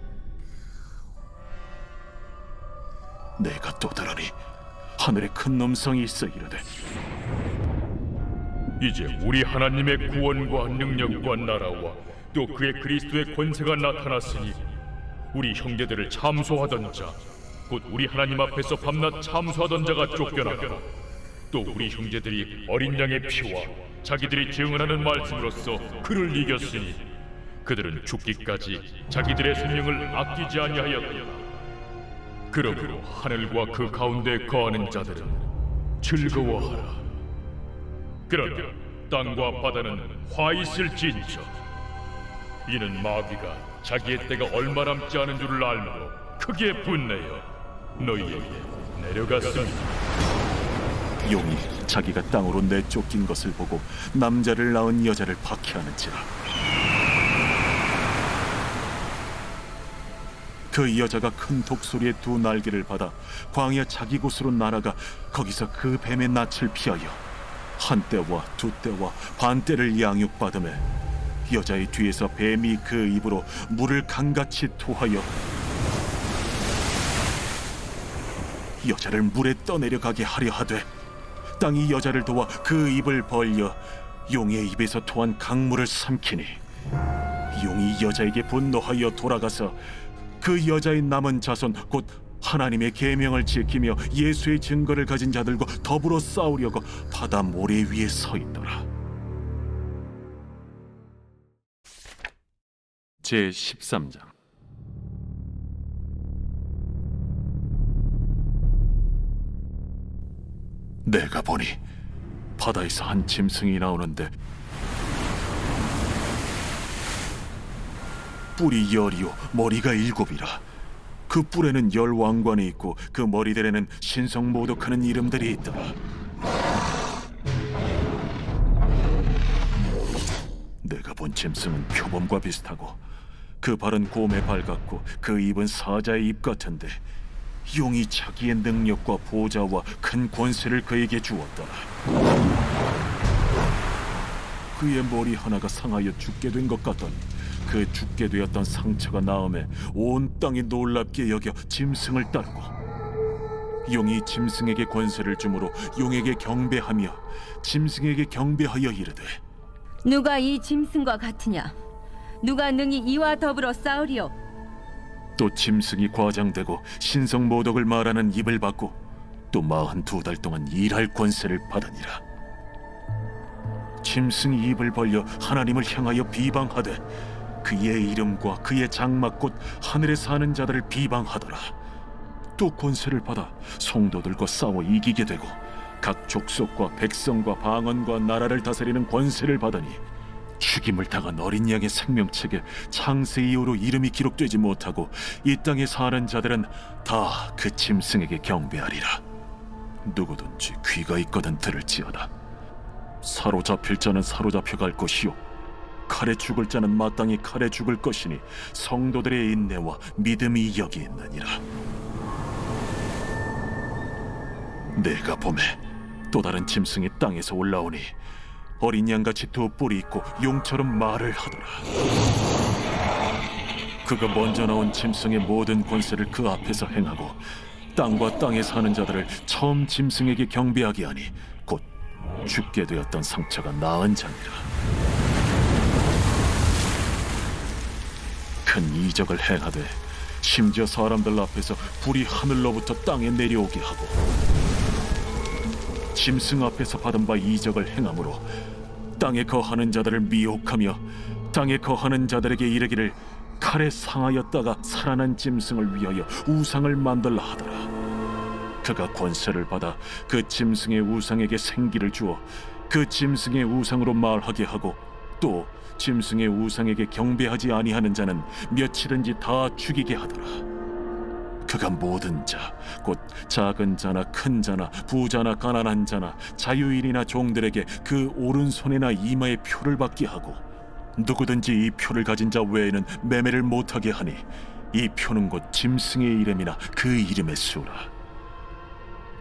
내가 또 들으니 하늘에 큰 음성이 있어 이르되 이제 우리 하나님의 구원과 능력과 나라와 또 그의 그리스도의 권세가 나타났으니 우리 형제들을 참소하던 자, 곧 우리 하나님 앞에서 밤낮 참소하던 자가 쫓겨났고 또 우리 형제들이 어린 양의 피와 자기들이 증언하는 말씀으로써 그를 이겼으니 그들은 죽기까지 자기들의 생명을 아끼지 아니하였다. 그러므로 하늘과 그 가운데 거하는 자들은 즐거워하라. 그러나 땅과 바다는 화 있을진저. 이는 마귀가 자기의 때가 얼마 남지 않은 줄을 알므로 크게 분내어 너희에게 내려갔습니다. 용이 자기가 땅으로 내쫓긴 것을 보고 남자를 낳은 여자를 박해하는지라. 그 여자가 큰 독소리의 2 날개를 받아 광야 자기 곳으로 날아가 거기서 그 뱀의 낯을 피하여 한때와 2때와 반때를 양육받으며 여자의 뒤에서 뱀이 그 입으로 물을 강같이 토하여 여자를 물에 떠내려가게 하려 하되 땅이 여자를 도와 그 입을 벌려 용의 입에서 토한 강물을 삼키니 용이 여자에게 분노하여 돌아가서 그 여자의 남은 자손 곧 하나님의 계명을 지키며 예수의 증거를 가진 자들과 더불어 싸우려고 바다 모래 위에 서 있더라. 제13장. 내가 보니 바다에서 한 짐승이 나오는데 뿔이 10이요 머리가 7이라. 그 뿔에는 10 왕관이 있고 그 머리들에는 신성모독하는 이름들이 있더라. 내가 본 짐승은 표범과 비슷하고 그 발은 곰의 발 같고 그 입은 사자의 입 같은데 용이 자기의 능력과 보좌와 큰 권세를 그에게 주었더라. 그의 머리 하나가 상하여 죽게 된 것 같더니 그 죽게 되었던 상처가 나음에 온 땅이 놀랍게 여겨 짐승을 따르고 용이 짐승에게 권세를 주므로 용에게 경배하며 짐승에게 경배하여 이르되 누가 이 짐승과 같으냐? 누가 능히 이와 더불어 싸우리요? 또 짐승이 과장되고 신성 모독을 말하는 입을 받고 또 42달 동안 일할 권세를 받으니라. 짐승이 입을 벌려 하나님을 향하여 비방하되 그의 이름과 그의 장막 곧 하늘에 사는 자들을 비방하더라. 또 권세를 받아 성도들과 싸워 이기게 되고 각 족속과 백성과 방언과 나라를 다스리는 권세를 받으니 죽임을 당한 어린 양의 생명책에 창세 이후로 이름이 기록되지 못하고 이 땅에 사는 자들은 다 그 짐승에게 경배하리라. 누구든지 귀가 있거든 들을지어다. 사로잡힐 자는 사로잡혀 갈 것이요 칼에 죽을 자는 마땅히 칼에 죽을 것이니 성도들의 인내와 믿음이 여기 있느니라. 내가 보매 또 다른 짐승이 땅에서 올라오니 어린 양같이 두 뿔이 있고 용처럼 말을 하더라. 그가 먼저 나온 짐승의 모든 권세를 그 앞에서 행하고 땅과 땅에 사는 자들을 처음 짐승에게 경배하게 하니 곧 죽게 되었던 상처가 나은 자니라. 큰 이적을 행하되 심지어 사람들 앞에서 불이 하늘로부터 땅에 내려오게 하고 짐승 앞에서 받은 바 이적을 행함으로 땅에 거하는 자들을 미혹하며 땅에 거하는 자들에게 이르기를 칼에 상하였다가 살아난 짐승을 위하여 우상을 만들라 하더라. 그가 권세를 받아 그 짐승의 우상에게 생기를 주어 그 짐승의 우상으로 말하게 하고 또 짐승의 우상에게 경배하지 아니하는 자는 며칠든지 다 죽이게 하더라. 그가 모든 자, 곧 작은 자나 큰 자나 부자나 가난한 자나 자유인이나 종들에게 그 오른손이나 이마에 표를 받게 하고 누구든지 이 표를 가진 자 외에는 매매를 못하게 하니 이 표는 곧 짐승의 이름이나 그 이름의 수라.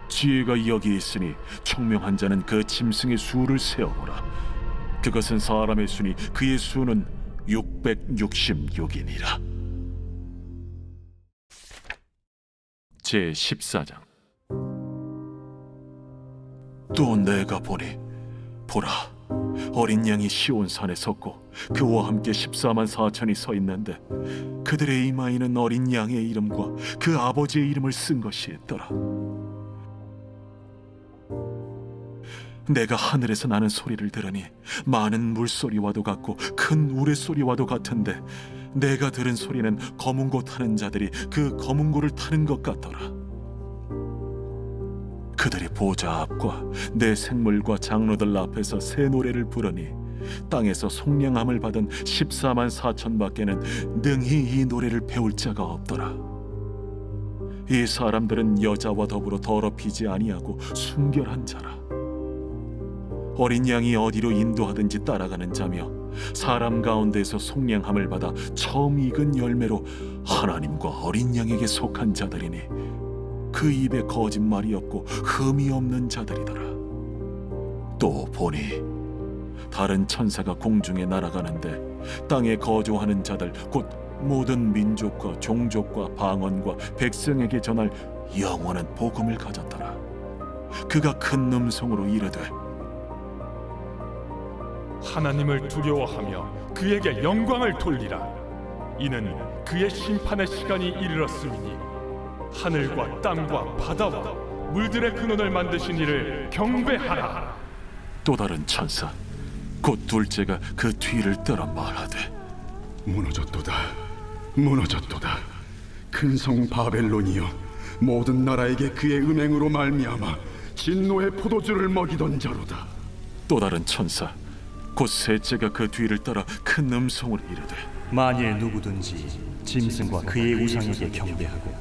지혜가 여기 있으니 총명한 자는 그 짐승의 수를 세어보라. 그것은 사람의 수니 그의 수는 666이니라. 제14장. 또 내가 보니 보라 어린 양이 시온산에 섰고 그와 함께 14만 4천이 서 있는데 그들의 이마에는 어린 양의 이름과 그 아버지의 이름을 쓴 것이 있더라. 내가 하늘에서 나는 소리를 들으니 많은 물소리와도 같고 큰 우레소리와도 같은데 내가 들은 소리는 검은 고 타는 자들이 그 검은 고를 타는 것 같더라. 그들이 보좌 앞과 내 생물과 장로들 앞에서 새 노래를 부르니 땅에서 속량함을 받은 14만 4천 밖에는 능히 이 노래를 배울 자가 없더라. 이 사람들은 여자와 더불어 더럽히지 아니하고 순결한 자라. 어린 양이 어디로 인도하든지 따라가는 자며 사람 가운데서 속량함을 받아 처음 익은 열매로 하나님과 어린 양에게 속한 자들이니 그 입에 거짓말이 없고 흠이 없는 자들이더라. 또 보니 다른 천사가 공중에 날아가는데 땅에 거주하는 자들 곧 모든 민족과 종족과 방언과 백성에게 전할 영원한 복음을 가졌더라. 그가 큰 음성으로 이르되 하나님을 두려워하며 그에게 영광을 돌리라. 이는 그의 심판의 시간이 이르렀음이니 하늘과 땅과 바다와 물들의 근원을 만드신 이를 경배하라. 또 다른 천사 곧 둘째가 그 뒤를 따라 말하되 무너졌도다 무너졌도다 큰 성 바벨론이여 모든 나라에게 그의 은행으로 말미암아 진노의 포도주를 먹이던 자로다. 또 다른 천사 곧 셋째가 그 뒤를 따라 큰 음성으로 이르되 만일 누구든지 짐승과 그의 우상에게 경배하고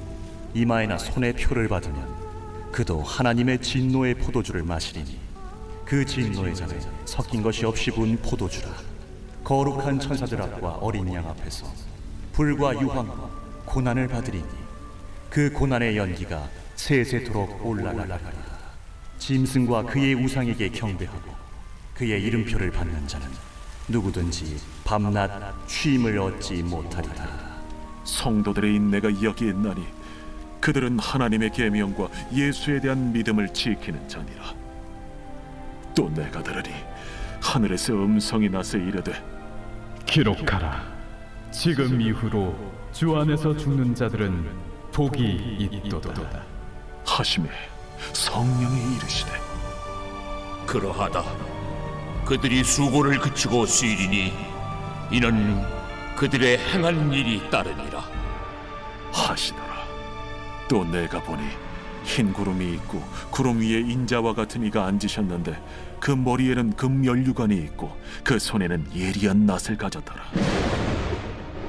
이마에나 손에 표를 받으면 그도 하나님의 진노의 포도주를 마시리니 그 진노의 잔은 섞인 것이 없이 부은 포도주라. 거룩한 천사들 앞과 어린 양 앞에서 불과 유황과 고난을 받으리니 그 고난의 연기가 세세토록 올라가리라. 짐승과 그의 우상에게 경배하고 그의 이름표를 받는 자는 누구든지 밤낮 쉼을 얻지 못하리라. 성도들의 인내가 여기에 있나니 그들은 하나님의 계명과 예수에 대한 믿음을 지키는 자니라. 또 내가 들으니 하늘에서 음성이 나서 이르되 기록하라. 지금 이후로 주 안에서 죽는 자들은 복이 있도다. 하심에 성령이 이르시되 그러하다. 그들이 수고를 그치고 쉬리니 이는 그들의 행한 일이 따르니라 하시더라. 또 내가 보니 흰 구름이 있고 구름 위에 인자와 같은 이가 앉으셨는데 그 머리에는 금 면류관이 있고 그 손에는 예리한 낫을 가졌더라.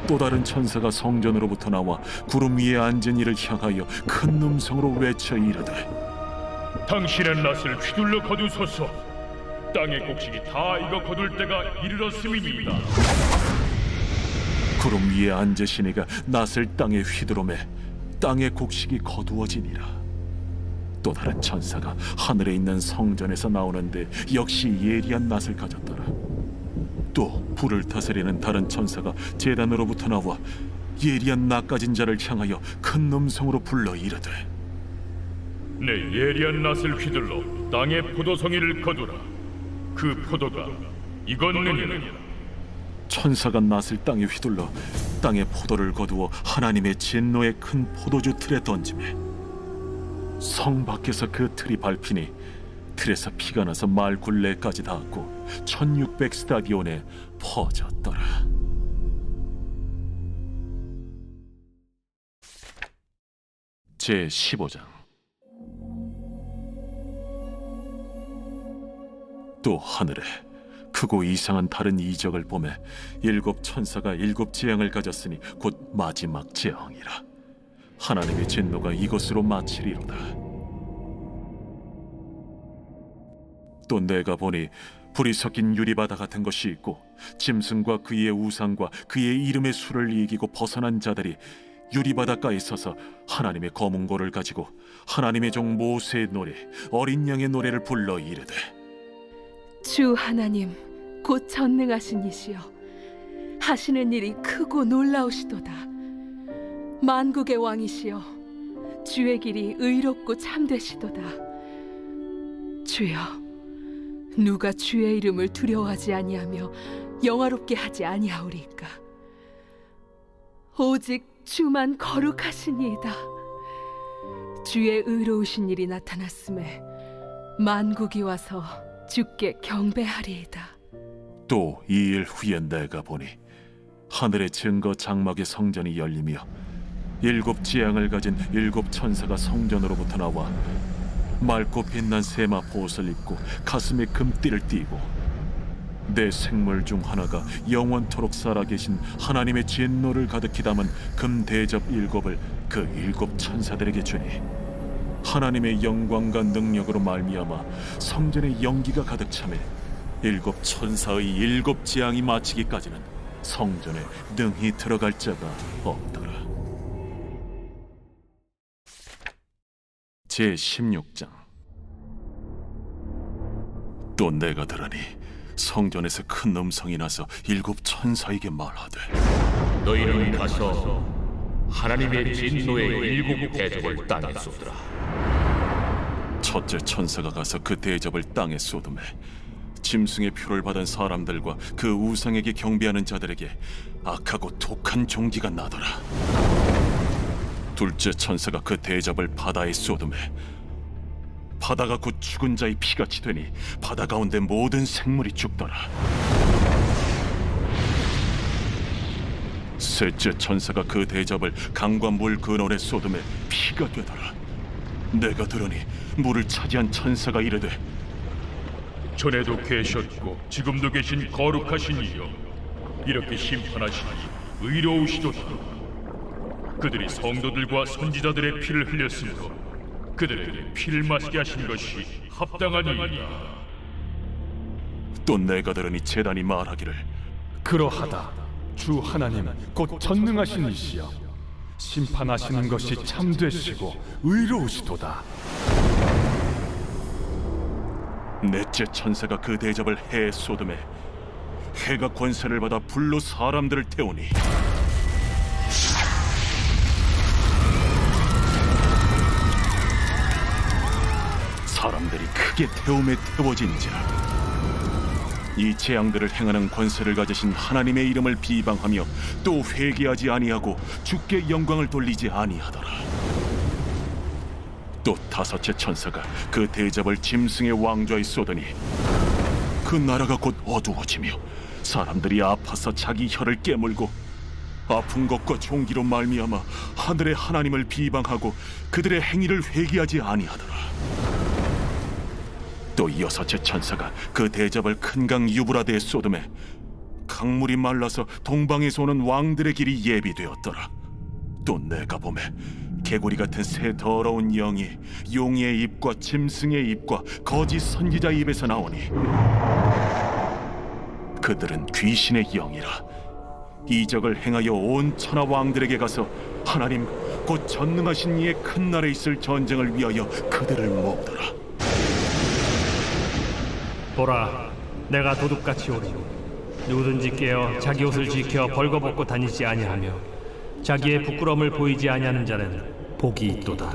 또 다른 천사가 성전으로부터 나와 구름 위에 앉은 이를 향하여 큰 음성으로 외쳐 이르되 당신의 낫을 휘둘러 거두소서. 땅의 곡식이 다 익어 거둘 때가 이르렀음이니이다. 구름 위에 앉으신 이가 낫을 땅에 휘두르매 땅의 곡식이 거두어지니라. 또 다른 천사가 하늘에 있는 성전에서 나오는데 역시 예리한 낫을 가졌더라. 또 불을 다스리는 다른 천사가 제단으로부터 나와 예리한 낫 가진 자를 향하여 큰 음성으로 불러 이르되 내 예리한 낫을 휘둘러 땅의 포도송이를 거두라. 그 포도가 익었느니라. 천사가 낫을 땅에 휘둘러 땅의 포도를 거두어 하나님의 진노의 큰 포도주 틀에 던지매 성 밖에서 그 틀이 밟히니 틀에서 피가 나서 말 굴레까지 닿았고 1600 스타디온에 퍼졌더라. 제 15장. 또 하늘에 크고 이상한 다른 이적을 보매 일곱 천사가 일곱 재앙을 가졌으니 곧 마지막 재앙이라. 하나님의 진노가 이것으로 마치리로다. 또 내가 보니 불이 섞인 유리바다 같은 것이 있고 짐승과 그의 우상과 그의 이름의 수를 이기고 벗어난 자들이 유리바닷가에 서서 하나님의 검은고를 가지고 하나님의 종 모세의 노래 어린 양의 노래를 불러 이르되 주 하나님 곧 전능하신 이시여 하시는 일이 크고 놀라우시도다. 만국의 왕이시여 주의 길이 의롭고 참되시도다. 주여 누가 주의 이름을 두려워하지 아니하며 영화롭게 하지 아니하오리까. 오직 주만 거룩하시니이다. 주의 의로우신 일이 나타났음에 만국이 와서 주께 경배하리이다. 또 2일 후에 내가 보니 하늘의 증거 장막의 성전이 열리며 일곱 재앙을 가진 일곱 천사가 성전으로부터 나와 맑고 빛난 세마 보옷을 입고 가슴에 금띠를 띠고 내 생물 중 하나가 영원토록 살아계신 하나님의 진노를 가득히 담은 금 대접 일곱을 그 일곱 천사들에게 주니 하나님의 영광과 능력으로 말미암아 성전에 연기가 가득 차매 일곱 천사의 일곱 재앙이 마치기까지는 성전에 능히 들어갈 자가 없더라. 제 16장. 또 내가 들으니 성전에서 큰 음성이 나서 일곱 천사에게 말하되 너희는 가서 하나님의 진노의 일곱 대접을 땅에 쏟으라. 첫째 천사가 가서 그 대접을 땅에 쏟음에 짐승의 표를 받은 사람들과 그 우상에게 경배하는 자들에게 악하고 독한 종기가 나더라. 둘째 천사가 그 대접을 바다에 쏟음에 바다가 곧 죽은 자의 피같이 되니 바다 가운데 모든 생물이 죽더라. 셋째 천사가 그 대접을 강과 물 근원에 쏟음에 피가 되더라. 내가 들으니 물을 차지한 천사가 이르되 전에도 계셨고 지금도 계신 거룩하신 이여 이렇게 심판하시니 의로우시도다. 그들이 성도들과 선지자들의 피를 흘렸으므로 그들에게 피를 마시게 하신 것이 합당하니이다. 또 내가 들으니 제단이 말하기를 그러하다. 주 하나님 곧 전능하신 이시여 심판하시는 것이 참되시고 의로우시도다. 넷째 천사가 그 대접을 해에 쏟음에 해가 권세를 받아 불로 사람들을 태우니 사람들이 크게 태움에 태워진지라. 이 재앙들을 행하는 권세를 가지신 하나님의 이름을 비방하며 또 회개하지 아니하고 주께 영광을 돌리지 아니하더라. 또 다섯째 천사가 그 대접을 짐승의 왕좌에 쏟으니 그 나라가 곧 어두워지며 사람들이 아파서 자기 혀를 깨물고 아픈 것과 종기로 말미암아 하늘의 하나님을 비방하고 그들의 행위를 회개하지 아니하더라. 또 여섯째 천사가 그 대접을 큰 강 유브라데에 쏟음에 강물이 말라서 동방에서 오는 왕들의 길이 예비되었더라. 또 내가 보매 개구리 같은 새 더러운 영이 용의 입과 짐승의 입과 거짓 선지자의 입에서 나오니 그들은 귀신의 영이라. 이적을 행하여 온 천하 왕들에게 가서 하나님 곧 전능하신 이의 큰 날에 있을 전쟁을 위하여 그들을 모으더라. 보라, 내가 도둑같이 오리니 누구든지 깨어 자기 옷을 지켜 벌거벗고 다니지 아니하며 자기의 부끄러움을 보이지 아니하는 자는 복이 있도다.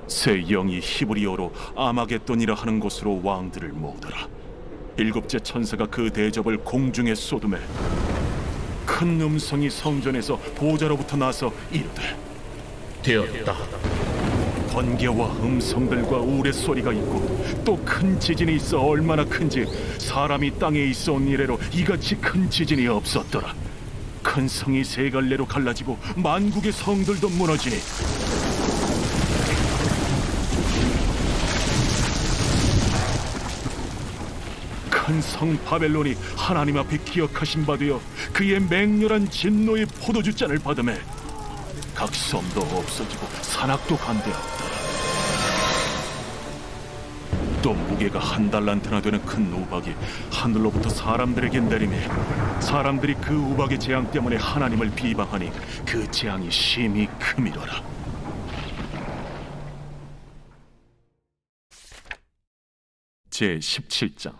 새 영이 히브리어로 아마겟돈이라 하는 곳으로 왕들을 모으더라. 일곱째 천사가 그 대접을 공중에 쏟음에 큰 음성이 성전에서 보좌로부터 나서 이르되 되었다. 번개와 음성들과 우레소리가 있고 또 큰 지진이 있어 얼마나 큰지 사람이 땅에 있어 온 이래로 이같이 큰 지진이 없었더라. 큰 성이 세 갈래로 갈라지고 만국의 성들도 무너지니 큰 성 바벨론이 하나님 앞에 기억하신 바 되어 그의 맹렬한 진노의 포도주잔을 받음에 각 섬도 없어지고 산악도 간대었다. 또 무게가 1달란트나 되는 큰 우박이 하늘로부터 사람들에게 내리매 사람들이 그 우박의 재앙 때문에 하나님을 비방하니 그 재앙이 심히 크미더라. 제 17장.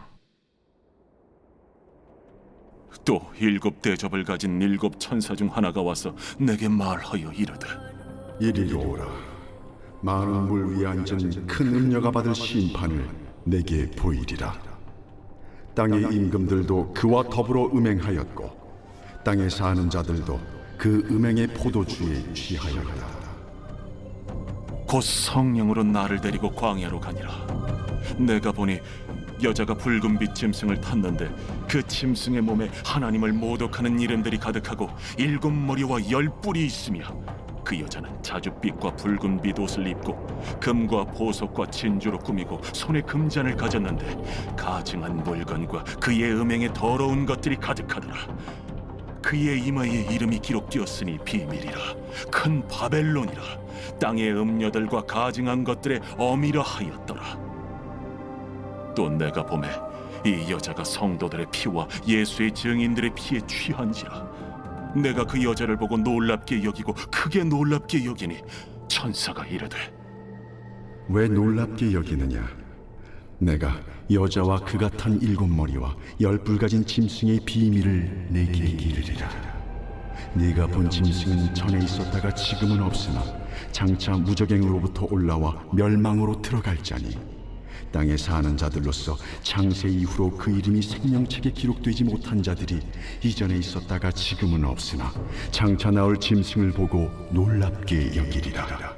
또 일곱 대접을 가진 일곱 천사 중 하나가 와서 내게 말하여 이르되 이리로 오라. 많은 물 위에 앉은 큰 음녀가 받을 심판을 내게 보이리라. 땅의 임금들도 그와 더불어 음행하였고 땅에 사는 자들도 그 음행의 포도주에 취하였다. 곧 성령으로 나를 데리고 광야로 가니라. 내가 보니 여자가 붉은빛 짐승을 탔는데 그 짐승의 몸에 하나님을 모독하는 이름들이 가득하고 7머리와 10뿔이 있으며 그 여자는 자줏빛과 붉은빛 옷을 입고 금과 보석과 진주로 꾸미고 손에 금잔을 가졌는데 가증한 물건과 그의 음행에 더러운 것들이 가득하더라. 그의 이마에 이름이 기록되었으니 비밀이라. 큰 바벨론이라. 땅의 음녀들과 가증한 것들의 어미라 하였더라. 또 내가 보매 이 여자가 성도들의 피와 예수의 증인들의 피에 취한지라. 내가 그 여자를 보고 놀랍게 여기고 크게 놀랍게 여기니 천사가 이르되 왜 놀랍게 여기느냐? 내가 여자와 그가 탄 7머리와 10뿔 가진 짐승의 비밀을 내게 이르리라. 네가 본 짐승은 전에 있었다가 지금은 없으나 장차 무적행으로부터 올라와 멸망으로 들어갈 자니 땅에 사는 자들로서 창세 이후로 그 이름이 생명책에 기록되지 못한 자들이 이전에 있었다가 지금은 없으나 장차 나올 짐승을 보고 놀랍게 여기리라.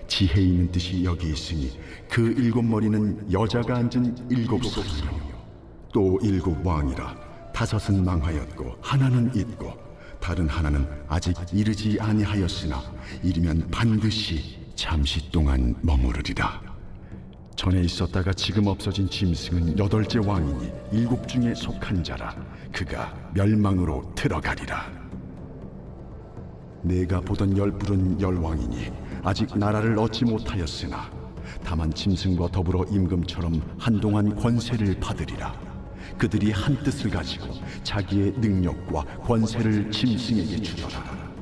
지혜 있는 뜻이 여기 있으니 그 7머리는 여자가 앉은 7사람이요 또 7왕이라. 5은 망하였고 하나는 있고 다른 하나는 아직 이르지 아니하였으나 이르면 반드시 잠시 동안 머무르리라. 전에 있었다가 지금 없어진 짐승은 8째 왕이니 7 중에 속한 자라. 그가 멸망으로 들어가리라. 내가 보던 10뿔은 10왕이니 아직 나라를 얻지 못하였으나 다만 짐승과 더불어 임금처럼 한동안 권세를 받으리라. 그들이 한 뜻을 가지고 자기의 능력과 권세를 짐승에게 주더라.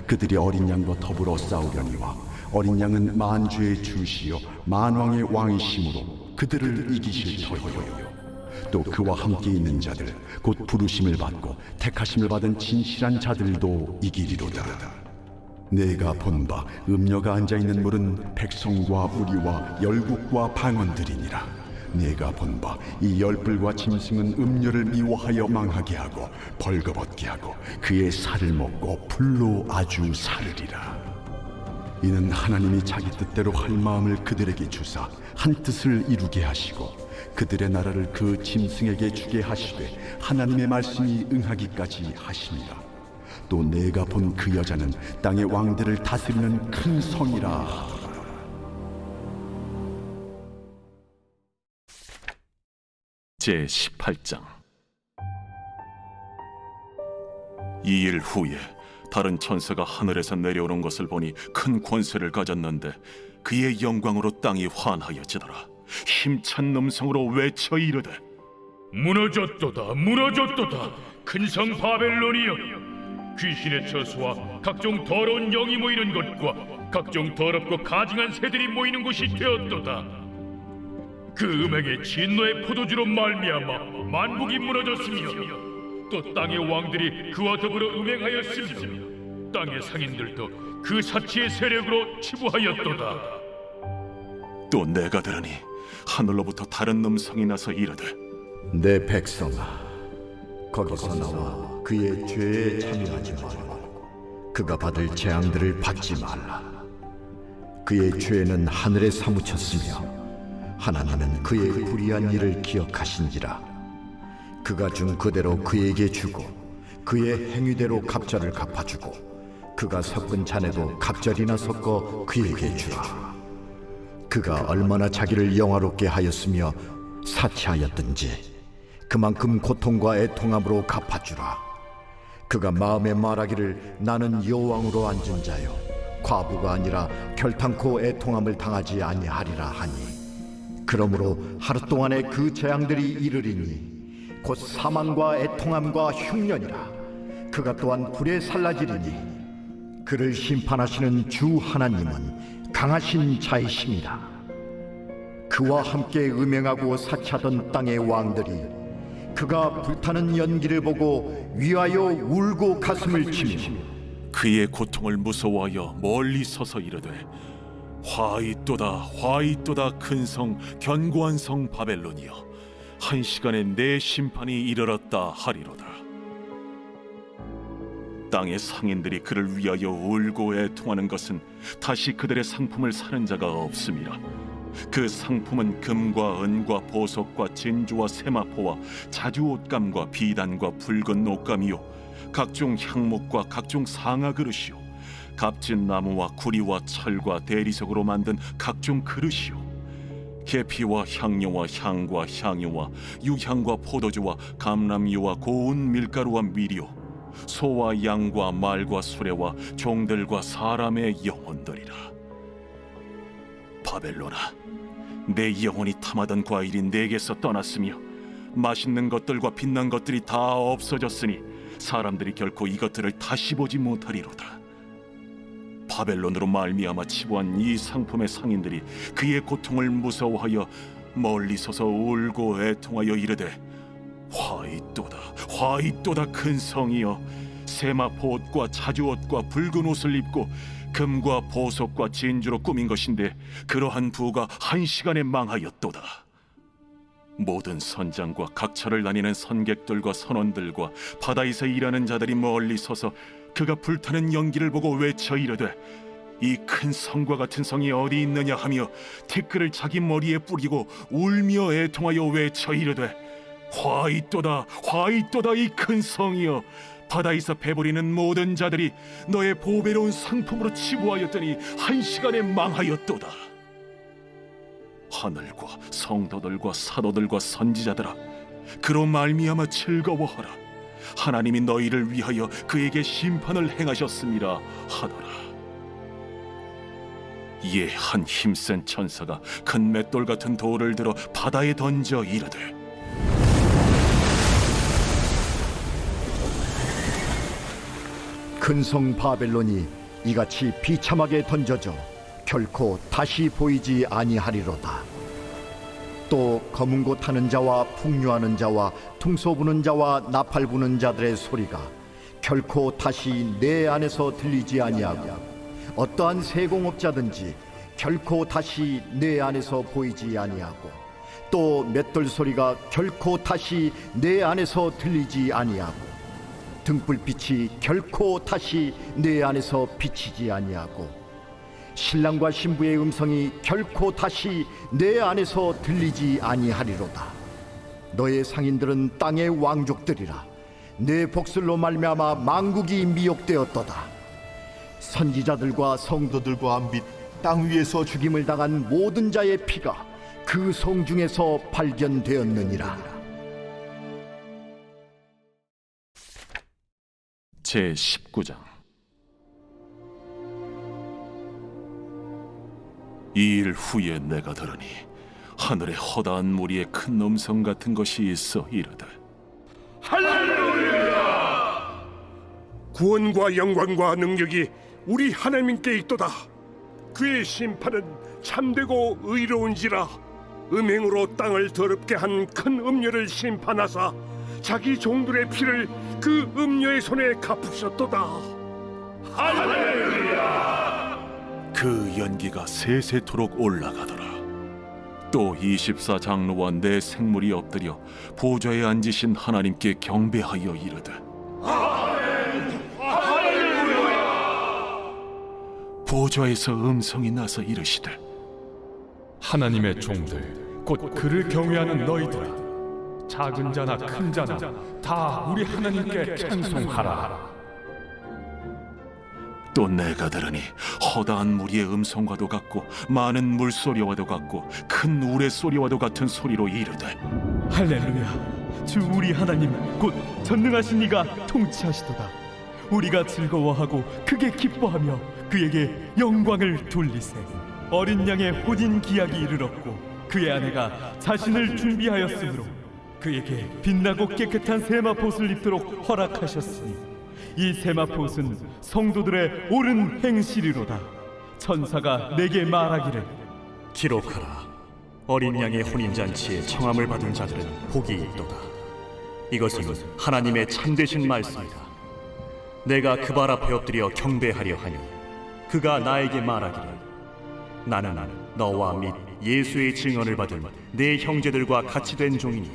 그들이 어린 양과 더불어 싸우려니와 어린 양은 만주의 주시요 만왕의 왕이심으로 그들을 이기실 터이요 또 그와 함께 있는 자들 곧 부르심을 받고 택하심을 받은 진실한 자들도 이기리로다. 내가 본 바 음녀가 앉아있는 물은 백성과 무리와 열국과 방언들이니라. 내가 본 바 이 열불과 짐승은 음녀를 미워하여 망하게 하고 벌거벗게 하고 그의 살을 먹고 불로 아주 사르리라. 이는 하나님이 자기 뜻대로 할 마음을 그들에게 주사 한 뜻을 이루게 하시고 그들의 나라를 그 짐승에게 주게 하시되 하나님의 말씀이 응하기까지 하시니라. 또 내가 본 그 여자는 땅의 왕들을 다스리는 큰 성이라 하더라. 제18장. 이 일 후에 다른 천사가 하늘에서 내려오는 것을 보니 큰 권세를 가졌는데 그의 영광으로 땅이 환하여지더라. 힘찬 음성으로 외쳐 이르되 무너졌도다 무너졌도다 큰 성 바벨론이여 귀신의 처소와 각종 더러운 영이 모이는 곳과 각종 더럽고 가증한 새들이 모이는 곳이 되었도다. 그 음행의 진노의 포도주로 말미암아 만국이 무너졌으며 또 땅의 왕들이 그와 더불어 음행하였으며 땅의 상인들도 그 사치의 세력으로 치부하였도다. 또 내가 들으니 하늘로부터 다른 음성이 나서 이르되 내 백성아, 거기서 나와 그의 죄에 참여하지 말고 그가 받을 재앙들을 받지 말라. 그의 죄는 하늘에 사무쳤으며 하나님은 그의 불의한 일을 기억하신지라. 그가 준 그대로 그에게 주고 그의 행위대로 갑절을 갚아주고 그가 섞은 잔에도 갑절이나 섞어 그에게 주라. 그가 얼마나 자기를 영화롭게 하였으며 사치하였든지 그만큼 고통과 애통함으로 갚아주라. 그가 마음에 말하기를 나는 여왕으로 앉은 자요 과부가 아니라 결탄코 애통함을 당하지 아니하리라 하니 그러므로 하루 동안에 그 재앙들이 이르리니 곧 사망과 애통함과 흉년이라. 그가 또한 불에 살라지리니 그를 심판하시는 주 하나님은 강하신 자이심이라. 그와 함께 음행하고 사치하던 땅의 왕들이 그가 불타는 연기를 보고 위하여 울고 가슴을 치며 그의 고통을 무서워하여 멀리 서서 이르되 화이또다 화이또다 큰 성 견고한 성 바벨론이여 한 시간에 내 심판이 이르렀다 하리로다. 땅의 상인들이 그를 위하여 울고 애통하는 것은 다시 그들의 상품을 사는 자가 없음이라. 그 상품은 금과 은과 보석과 진주와 세마포와 자주 옷감과 비단과 붉은 옷감이요 각종 향목과 각종 상아 그릇이요 값진 나무와 구리와 철과 대리석으로 만든 각종 그릇이요 계피와 향료와 향과 향유와 유향과 포도주와 감람유와 고운 밀가루와 밀이요 소와 양과 말과 수레와 종들과 사람의 영혼들이라. 바벨론아, 내 영혼이 탐하던 과일이 내게서 떠났으며 맛있는 것들과 빛난 것들이 다 없어졌으니 사람들이 결코 이것들을 다시 보지 못하리로다. 바벨론으로 말미암아 치부한 이 상품의 상인들이 그의 고통을 무서워하여 멀리 서서 울고 애통하여 이르되 화이또다 화이또다 큰 성이여 세마포 옷과 자주 옷과 붉은 옷을 입고 금과 보석과 진주로 꾸민 것인데 그러한 부가 한 시간에 망하였도다. 모든 선장과 각처를 다니는 선객들과 선원들과 바다에서 일하는 자들이 멀리 서서 그가 불타는 연기를 보고 외쳐 이르되 이 큰 성과 같은 성이 어디 있느냐 하며 티끌을 자기 머리에 뿌리고 울며 애통하여 외쳐 이르되 화이또다 화이또다 이 큰 성이여 바다에서 배부리는 모든 자들이 너의 보배로운 상품으로 치부하였더니 한 시간에 망하였도다. 하늘과 성도들과 사도들과 선지자들아 그로 말미암아 즐거워하라. 하나님이 너희를 위하여 그에게 심판을 행하셨음이라 하더라. 이에 한 힘센 천사가 큰 맷돌 같은 돌을 들어 바다에 던져 이르되 큰 성 바벨론이 이같이 비참하게 던져져 결코 다시 보이지 아니하리로다. 또 검은 고 타는 자와 풍류하는 자와 퉁소 부는 자와 나팔 부는 자들의 소리가 결코 다시 내 안에서 들리지 아니하고 어떠한 세공업자든지 결코 다시 내 안에서 보이지 아니하고 또 맷돌 소리가 결코 다시 내 안에서 들리지 아니하고 등불빛이 결코 다시 내 안에서 비치지 아니하고 신랑과 신부의 음성이 결코 다시 내 안에서 들리지 아니하리로다. 너의 상인들은 땅의 왕족들이라. 내 복술로 말미암아 만국이 미혹되었도다. 선지자들과 성도들과 및 땅 위에서 죽임을 당한 모든 자의 피가 그 성 중에서 발견되었느니라. 제 19장. 이 일 후에 내가 들으니 하늘에 허다한 무리의 큰 음성 같은 것이 있어 이르되 할렐루야! 구원과 영광과 능력이 우리 하나님께 있도다. 그의 심판은 참되고 의로운지라. 음행으로 땅을 더럽게 한 큰 음녀를 심판하사 자기 종들의 피를 그 음녀의 손에 갚으셨도다. 할렐루야! 그 연기가 세세토록 올라가더라. 또 24장로와 네 생물이 엎드려 보좌에 앉으신 하나님께 경배하여 이르되 보좌에서 음성이 나서 이르시되 하나님의 종들 곧 그를 경외하는 너희들아, 작은 자나 큰 자나 다 우리 하나님께 찬송하라. 또 내가 들으니 허다한 무리의 음성과도 같고 많은 물소리와도 같고 큰 우레소리와도 같은 소리로 이르되 할렐루야. 주 우리 하나님 곧 전능하신 이가 통치하시도다. 우리가 즐거워하고 크게 기뻐하며 그에게 영광을 돌리세. 어린 양의 혼인 기약이 이르렀고 그의 아내가 자신을 준비하였으므로 그에게 빛나고 깨끗한 세마포옷을 입도록 허락하셨으니 이 세마포옷은 성도들의 옳은 행실이로다. 천사가 내게 말하기를 기록하라. 어린 양의 혼인잔치에 청함을 받은 자들은 복이 있도다. 이것은 하나님의 참되신 말씀이다. 내가 그 발 앞에 엎드려 경배하려 하니 그가 나에게 말하기를 나는 너와 및 예수의 증언을 받은 내 형제들과 같이 된 종이니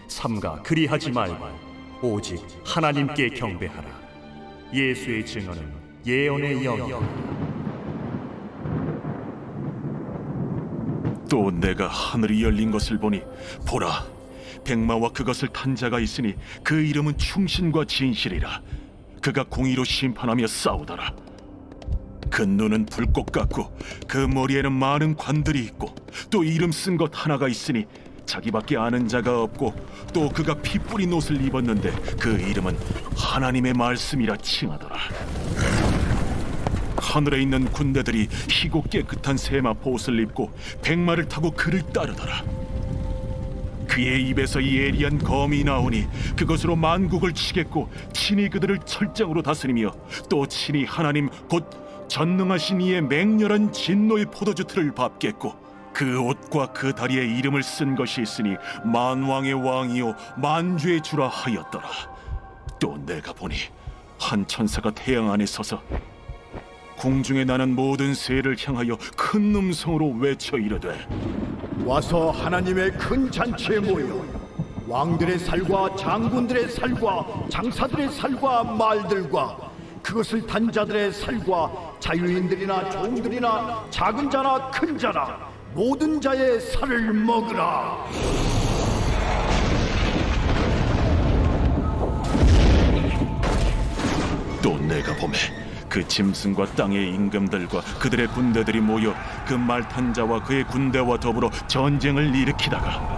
삼가 그리하지 말고 오직 하나님께 경배하라. 예수의 증언은 예언의 영이다. 또 내가 하늘이 열린 것을 보니 보라, 백마와 그것을 탄 자가 있으니 그 이름은 충신과 진실이라. 그가 공의로 심판하며 싸우더라. 그 눈은 불꽃 같고 그 머리에는 많은 관들이 있고 또 이름 쓴 것 하나가 있으니 자기밖에 아는 자가 없고 또 그가 피 뿌린 옷을 입었는데 그 이름은 하나님의 말씀이라 칭하더라. 하늘에 있는 군대들이 희고 깨끗한 세마포 옷을 입고 백마를 타고 그를 따르더라. 그의 입에서 예리한 검이 나오니 그것으로 만국을 치겠고 친히 그들을 철장으로 다스리며 또 친히 하나님 곧 전능하신 이의 맹렬한 진노의 포도주 틀을 밟겠고 그 옷과 그 다리에 이름을 쓴 것이 있으니 만왕의 왕이요 만주의 주라 하였더라. 또 내가 보니 한 천사가 태양 안에 서서 공중에 나는 모든 새를 향하여 큰 음성으로 외쳐 이르되 와서 하나님의 큰 잔치에 모여 왕들의 살과 장군들의 살과 장사들의 살과 말들과 그것을 탄 자들의 살과 자유인들이나 종들이나 작은 자나 큰 자나 모든 자의 살을 먹으라. 또 내가 보매 그 짐승과 땅의 임금들과 그들의 군대들이 모여 그 말 탄 자와 그의 군대와 더불어 전쟁을 일으키다가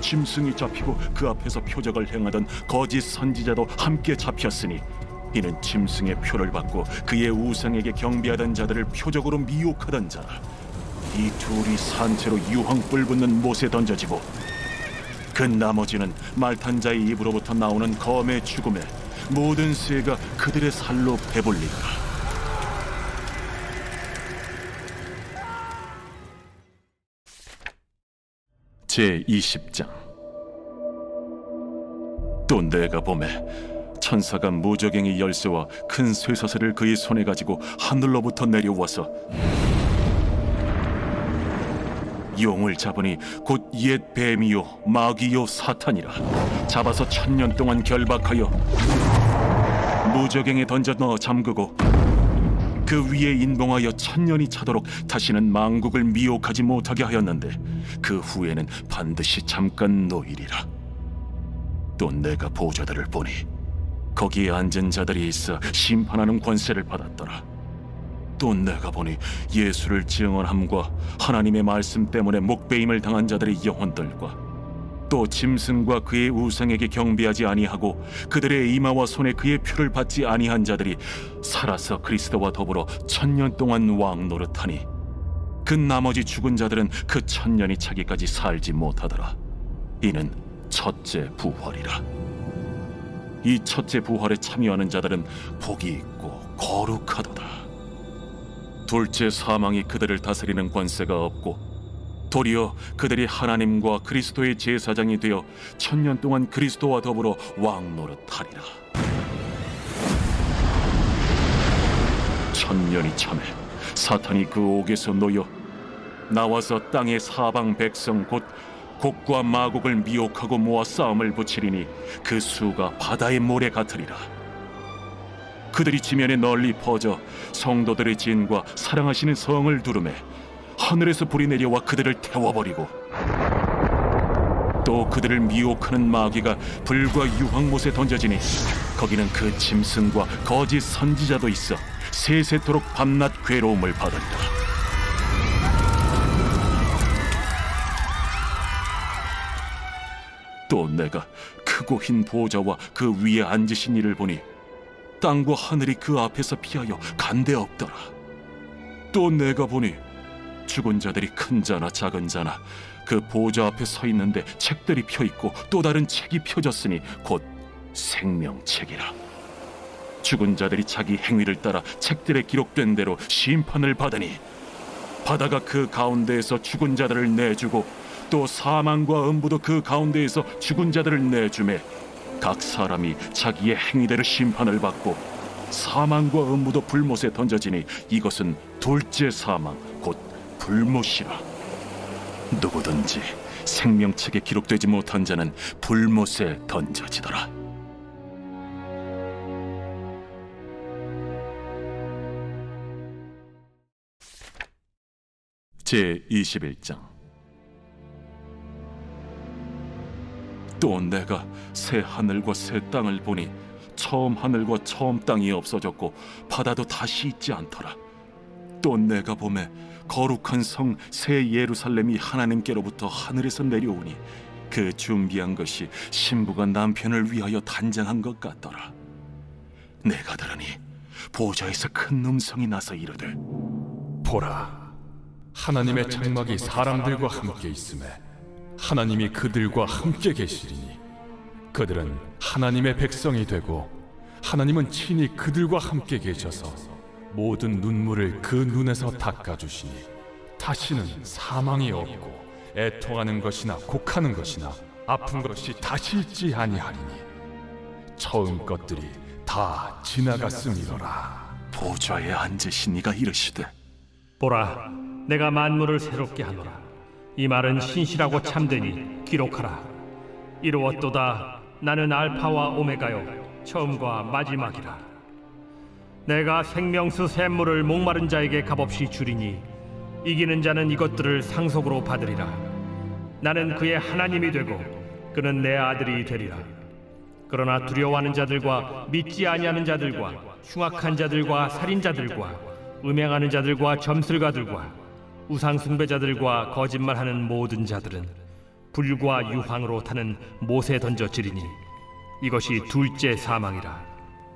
짐승이 잡히고 그 앞에서 표적을 행하던 거짓 선지자도 함께 잡혔으니 이는 짐승의 표를 받고 그의 우상에게 경배하던 자들을 표적으로 미혹하던 자라. 이 둘이 산채로 유황불 붙는 못에 던져지고 그 나머지는 말탄 자의 입으로부터 나오는 검의 죽음에 모든 쇠가 그들의 살로 배불리라. 제20장. 또 내가 보매 천사가 무저갱이 열쇠와 큰 쇠사슬을 그의 손에 가지고 하늘로부터 내려와서 용을 잡으니 곧 옛 뱀이요 마귀요 사탄이라. 잡아서 1000년 동안 결박하여 무저갱에 던져 넣어 잠그고 그 위에 인봉하여 1000년이 차도록 다시는 만국을 미혹하지 못하게 하였는데 그 후에는 반드시 잠깐 놓이리라. 또 내가 보좌들을 보니 거기에 앉은 자들이 있어 심판하는 권세를 받았더라. 또 내가 보니 예수를 증언함과 하나님의 말씀 때문에 목배임을 당한 자들의 영혼들과 또 짐승과 그의 우상에게 경배하지 아니하고 그들의 이마와 손에 그의 표를 받지 아니한 자들이 살아서 그리스도와 더불어 1000년 동안 왕 노릇하니 그 나머지 죽은 자들은 그 1000년이 차기까지 살지 못하더라. 이는 첫째 부활이라. 이 첫째 부활에 참여하는 자들은 복이 있고 거룩하도다. 둘째 사망이 그들을 다스리는 권세가 없고 도리어 그들이 하나님과 그리스도의 제사장이 되어 1000년 동안 그리스도와 더불어 왕 노릇하리라. 1000년이 참에 사탄이 그 옥에서 놓여 나와서 땅의 사방 백성 곧 곡과 마곡을 미혹하고 모아 싸움을 붙이리니 그 수가 바다의 모래 같으리라. 그들이 지면에 널리 퍼져 성도들의 진과 사랑하시는 성을 두르매 하늘에서 불이 내려와 그들을 태워버리고 또 그들을 미혹하는 마귀가 불과 유황못에 던져지니 거기는 그 짐승과 거짓 선지자도 있어 세세토록 밤낮 괴로움을 받으리라. 또 내가 크고 흰 보좌와 그 위에 앉으신 이를 보니 땅과 하늘이 그 앞에서 피하여 간데 없더라. 또 내가 보니 죽은 자들이 큰 자나 작은 자나 그 보좌 앞에 서 있는데 책들이 펴 있고 또 다른 책이 펴졌으니 곧 생명책이라. 죽은 자들이 자기 행위를 따라 책들에 기록된 대로 심판을 받으니 바다가 그 가운데에서 죽은 자들을 내주고 또 사망과 음부도 그 가운데에서 죽은 자들을 내주매 각 사람이 자기의 행위대로 심판을 받고 사망과 음부도 불못에 던져지니 이것은 둘째 사망 곧 불못이라. 누구든지 생명책에 기록되지 못한 자는 불못에 던져지더라. 제21장. 또 내가 새 하늘과 새 땅을 보니 처음 하늘과 처음 땅이 없어졌고 바다도 다시 있지 않더라. 또 내가 보매 거룩한 성 새 예루살렘이 하나님께로부터 하늘에서 내려오니 그 준비한 것이 신부가 남편을 위하여 단장한 것 같더라. 내가 들으니 보좌에서 큰 음성이 나서 이르되 보라, 하나님의 장막이 사람들과 함께 있음에 하나님이 그들과 함께 계시리니 그들은 하나님의 백성이 되고 하나님은 친히 그들과 함께 계셔서 모든 눈물을 그 눈에서 닦아주시니 다시는 사망이 없고 애통하는 것이나 곡하는 것이나 아픈 것이 다시 있지 아니하리니 처음 것들이 다 지나갔음이로라. 보좌에 앉으신 이가 이르시되 보라, 내가 만물을 새롭게 하노라. 이 말은 신실하고 참되니 기록하라. 이루었도다. 나는 알파와 오메가요 처음과 마지막이라. 내가 생명수 샘물을 목마른 자에게 값없이 주리니 이기는 자는 이것들을 상속으로 받으리라. 나는 그의 하나님이 되고 그는 내 아들이 되리라. 그러나 두려워하는 자들과 믿지 아니하는 자들과 흉악한 자들과 살인자들과 음행하는 자들과 점술가들과 우상 숭배자들과 거짓말하는 모든 자들은 불과 유황으로 타는 못에 던져지리니 이것이 둘째 사망이라.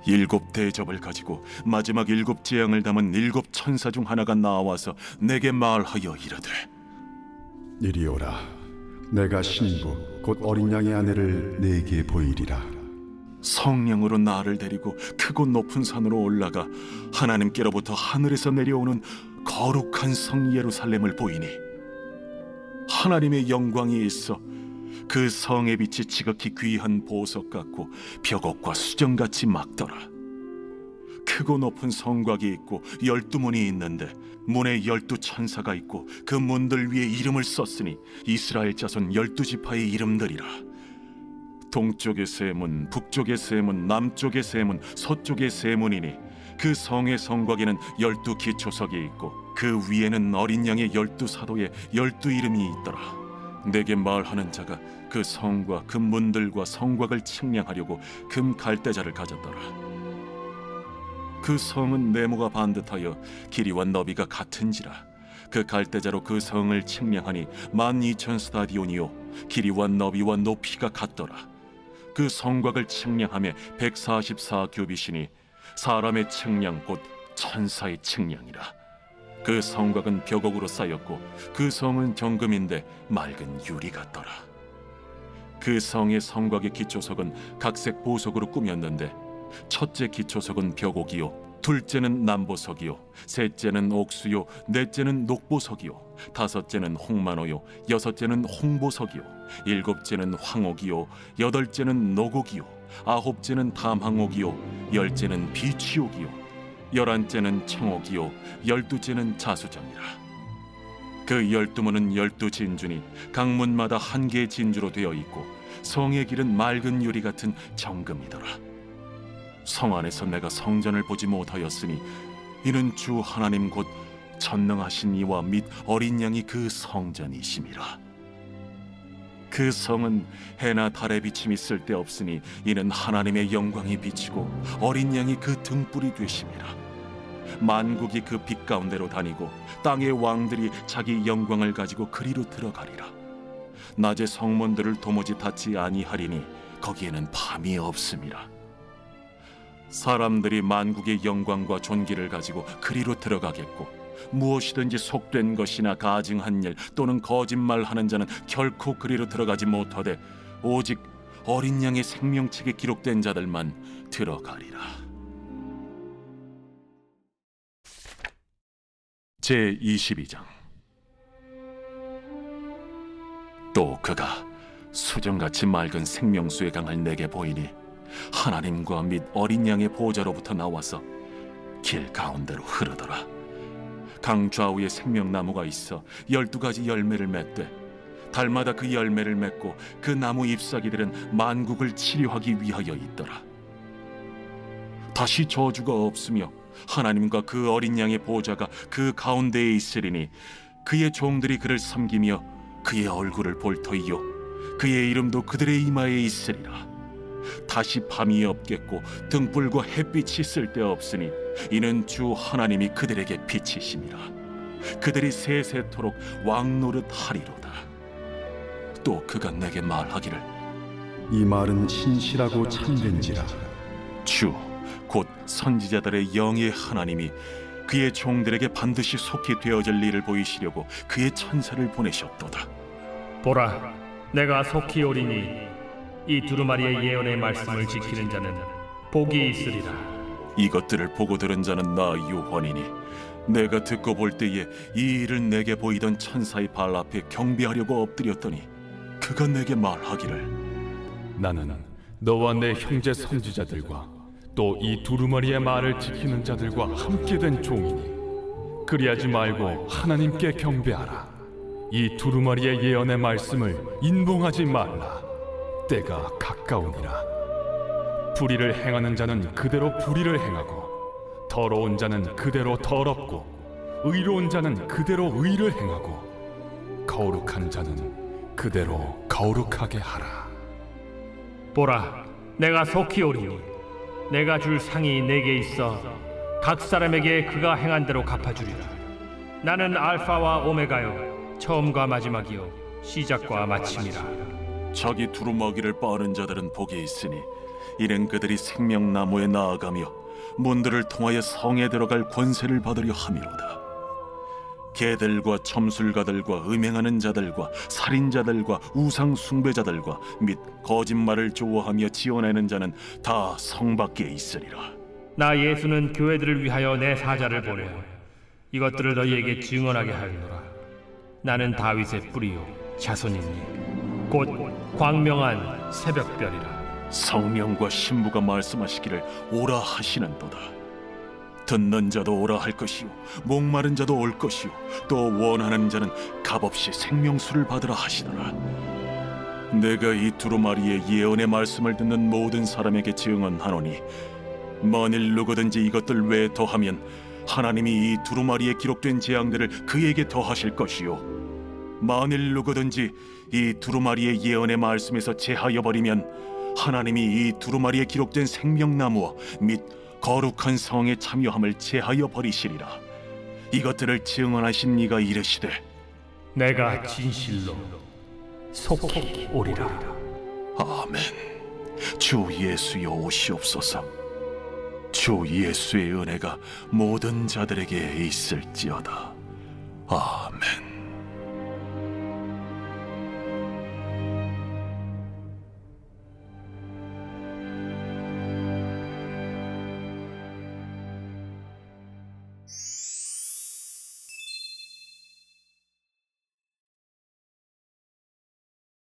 7 대접을 가지고 마지막 7 재앙을 담은 7 천사 중 하나가 나와서 내게 말하여 이르되 이리 오라. 내가 신부 곧 어린 양의 아내를 내게 보이리라. 성령으로 나를 데리고 크고 높은 산으로 올라가 하나님께로부터 하늘에서 내려오는 거룩한 성 예루살렘을 보이니 하나님의 영광이 있어 그 성의 빛이 지극히 귀한 보석 같고 벽옥과 수정같이 막더라. 크고 높은 성곽이 있고 12문이 있는데 문에 12천사가 있고 그 문들 위에 이름을 썼으니 이스라엘 자손 12지파의 이름들이라. 동쪽의 세 문, 북쪽의 세 문, 남쪽의 세 문, 서쪽의 세 문이니 그 성의 성곽에는 12기초석이 있고 그 위에는 어린 양의 12사도의 12이름이 있더라. 내게 말하는 자가 그 성과 그 문들과 성곽을 측량하려고 금 갈대자를 가졌더라. 그 성은 네모가 반듯하여 길이와 너비가 같은지라. 그 갈대자로 그 성을 측량하니 12,000스타디온이요 길이와 너비와 높이가 같더라. 그 성곽을 측량하며 144규빗이니 사람의 측량 곧 천사의 측량이라. 그 성곽은 벽옥으로 쌓였고 그 성은 정금인데 맑은 유리 같더라. 그 성의 성곽의 기초석은 각색 보석으로 꾸몄는데 첫째 기초석은 벽옥이요 둘째는 남보석이요 셋째는 옥수요 넷째는 녹보석이요 다섯째는 홍만호요 여섯째는 홍보석이요 일곱째는 황옥이요 여덟째는 노곡이요 아홉째는 담항옥이요 열째는 비취옥이요 11째는 청옥이요 12째는 자수정이라. 그 12문은 12진주니 각 문마다 한 개의 진주로 되어 있고 성의 길은 맑은 유리 같은 정금이더라. 성 안에서 내가 성전을 보지 못하였으니 이는 주 하나님 곧 전능하신 이와 및 어린 양이 그 성전이심이라. 그 성은 해나 달의 비침이 쓸데없으니 이는 하나님의 영광이 비치고 어린 양이 그 등불이 되심이라. 만국이 그 빛 가운데로 다니고 땅의 왕들이 자기 영광을 가지고 그리로 들어가리라. 낮에 성문들을 도무지 닫지 아니하리니 거기에는 밤이 없음이라. 사람들이 만국의 영광과 존귀를 가지고 그리로 들어가겠고 무엇이든지 속된 것이나 가증한 일 또는 거짓말하는 자는 결코 그리로 들어가지 못하되 오직 어린 양의 생명책에 기록된 자들만 들어가리라. 제22장. 또 그가 수정같이 맑은 생명수의 강을 내게 보이니 하나님과 및 어린 양의 보좌로부터 나와서 길 가운데로 흐르더라. 강 좌우에 생명나무가 있어 12가지 열매를 맺되 달마다 그 열매를 맺고 그 나무 잎사귀들은 만국을 치료하기 위하여 있더라. 다시 저주가 없으며 하나님과 그 어린 양의 보좌가 그 가운데에 있으리니 그의 종들이 그를 섬기며 그의 얼굴을 볼 터이요 그의 이름도 그들의 이마에 있으리라. 다시 밤이 없겠고 등불과 햇빛이 쓸데없으니 이는 주 하나님이 그들에게 빛이심이라. 그들이 세세토록 왕노릇 하리로다. 또 그가 내게 말하기를 이 말은 신실하고 참된지라. 주 곧 선지자들의 영의 하나님이 그의 종들에게 반드시 속히 되어질 일을 보이시려고 그의 천사를 보내셨도다. 보라, 내가 속히 오리니 이 두루마리의 예언의 말씀을 지키는 자는 복이 있으리라. 이것들을 보고 들은 자는 나 요한이니 내가 듣고 볼 때에 이 일을 내게 보이던 천사의 발 앞에 경배하려고 엎드렸더니 그가 내게 말하기를 나는 너와 내 형제 선지자들과 또 이 두루마리의 말을 지키는 자들과 함께 된 종이니 그리하지 말고 하나님께 경배하라. 이 두루마리의 예언의 말씀을 인봉하지 말라. 때가 가까우니라. 불의를 행하는 자는 그대로 불의를 행하고 더러운 자는 그대로 더럽고 의로운 자는 그대로 의를 행하고 거룩한 자는 그대로 거룩하게 하라. 보라, 내가 속히 오리니 내가 줄 상이 내게 있어 각 사람에게 그가 행한 대로 갚아주리라. 나는 알파와 오메가요 처음과 마지막이요 시작과 마침이라. 자기 두루마기를 빠는 자들은 복이 있으니 이는 그들이 생명나무에 나아가며 문들을 통하여 성에 들어갈 권세를 받으려 함이로다. 개들과 첨술가들과 음행하는 자들과 살인자들과 우상 숭배자들과 및 거짓말을 좋아하며 지어내는 자는 다 성 밖에 있으리라. 나 예수는 교회들을 위하여 내 사자를 보내어 이것들을 너희에게 증언하게 하였노라. 나는 다윗의 뿌리요 자손이니 곧 광명한 새벽별이라. 성령과 신부가 말씀하시기를 오라 하시는도다. 듣는 자도 오라 할 것이요 목마른 자도 올 것이요 또 원하는 자는 값없이 생명수를 받으라 하시더라. 내가 이 두루마리의 예언의 말씀을 듣는 모든 사람에게 증언하노니 만일 누구든지 이것들 외에 더하면 하나님이 이 두루마리에 기록된 재앙들을 그에게 더하실 것이요 만일 누구든지 이 두루마리의 예언의 말씀에서 제하여 버리면 하나님이 이 두루마리에 기록된 생명나무와 및 거룩한 성에 참여함을 제하여 버리시리라. 이것들을 증언하신 이가 이르시되 내가 진실로 속히 오리라. 아멘. 주 예수여 오시옵소서. 주 예수의 은혜가 모든 자들에게 있을지어다. 아멘.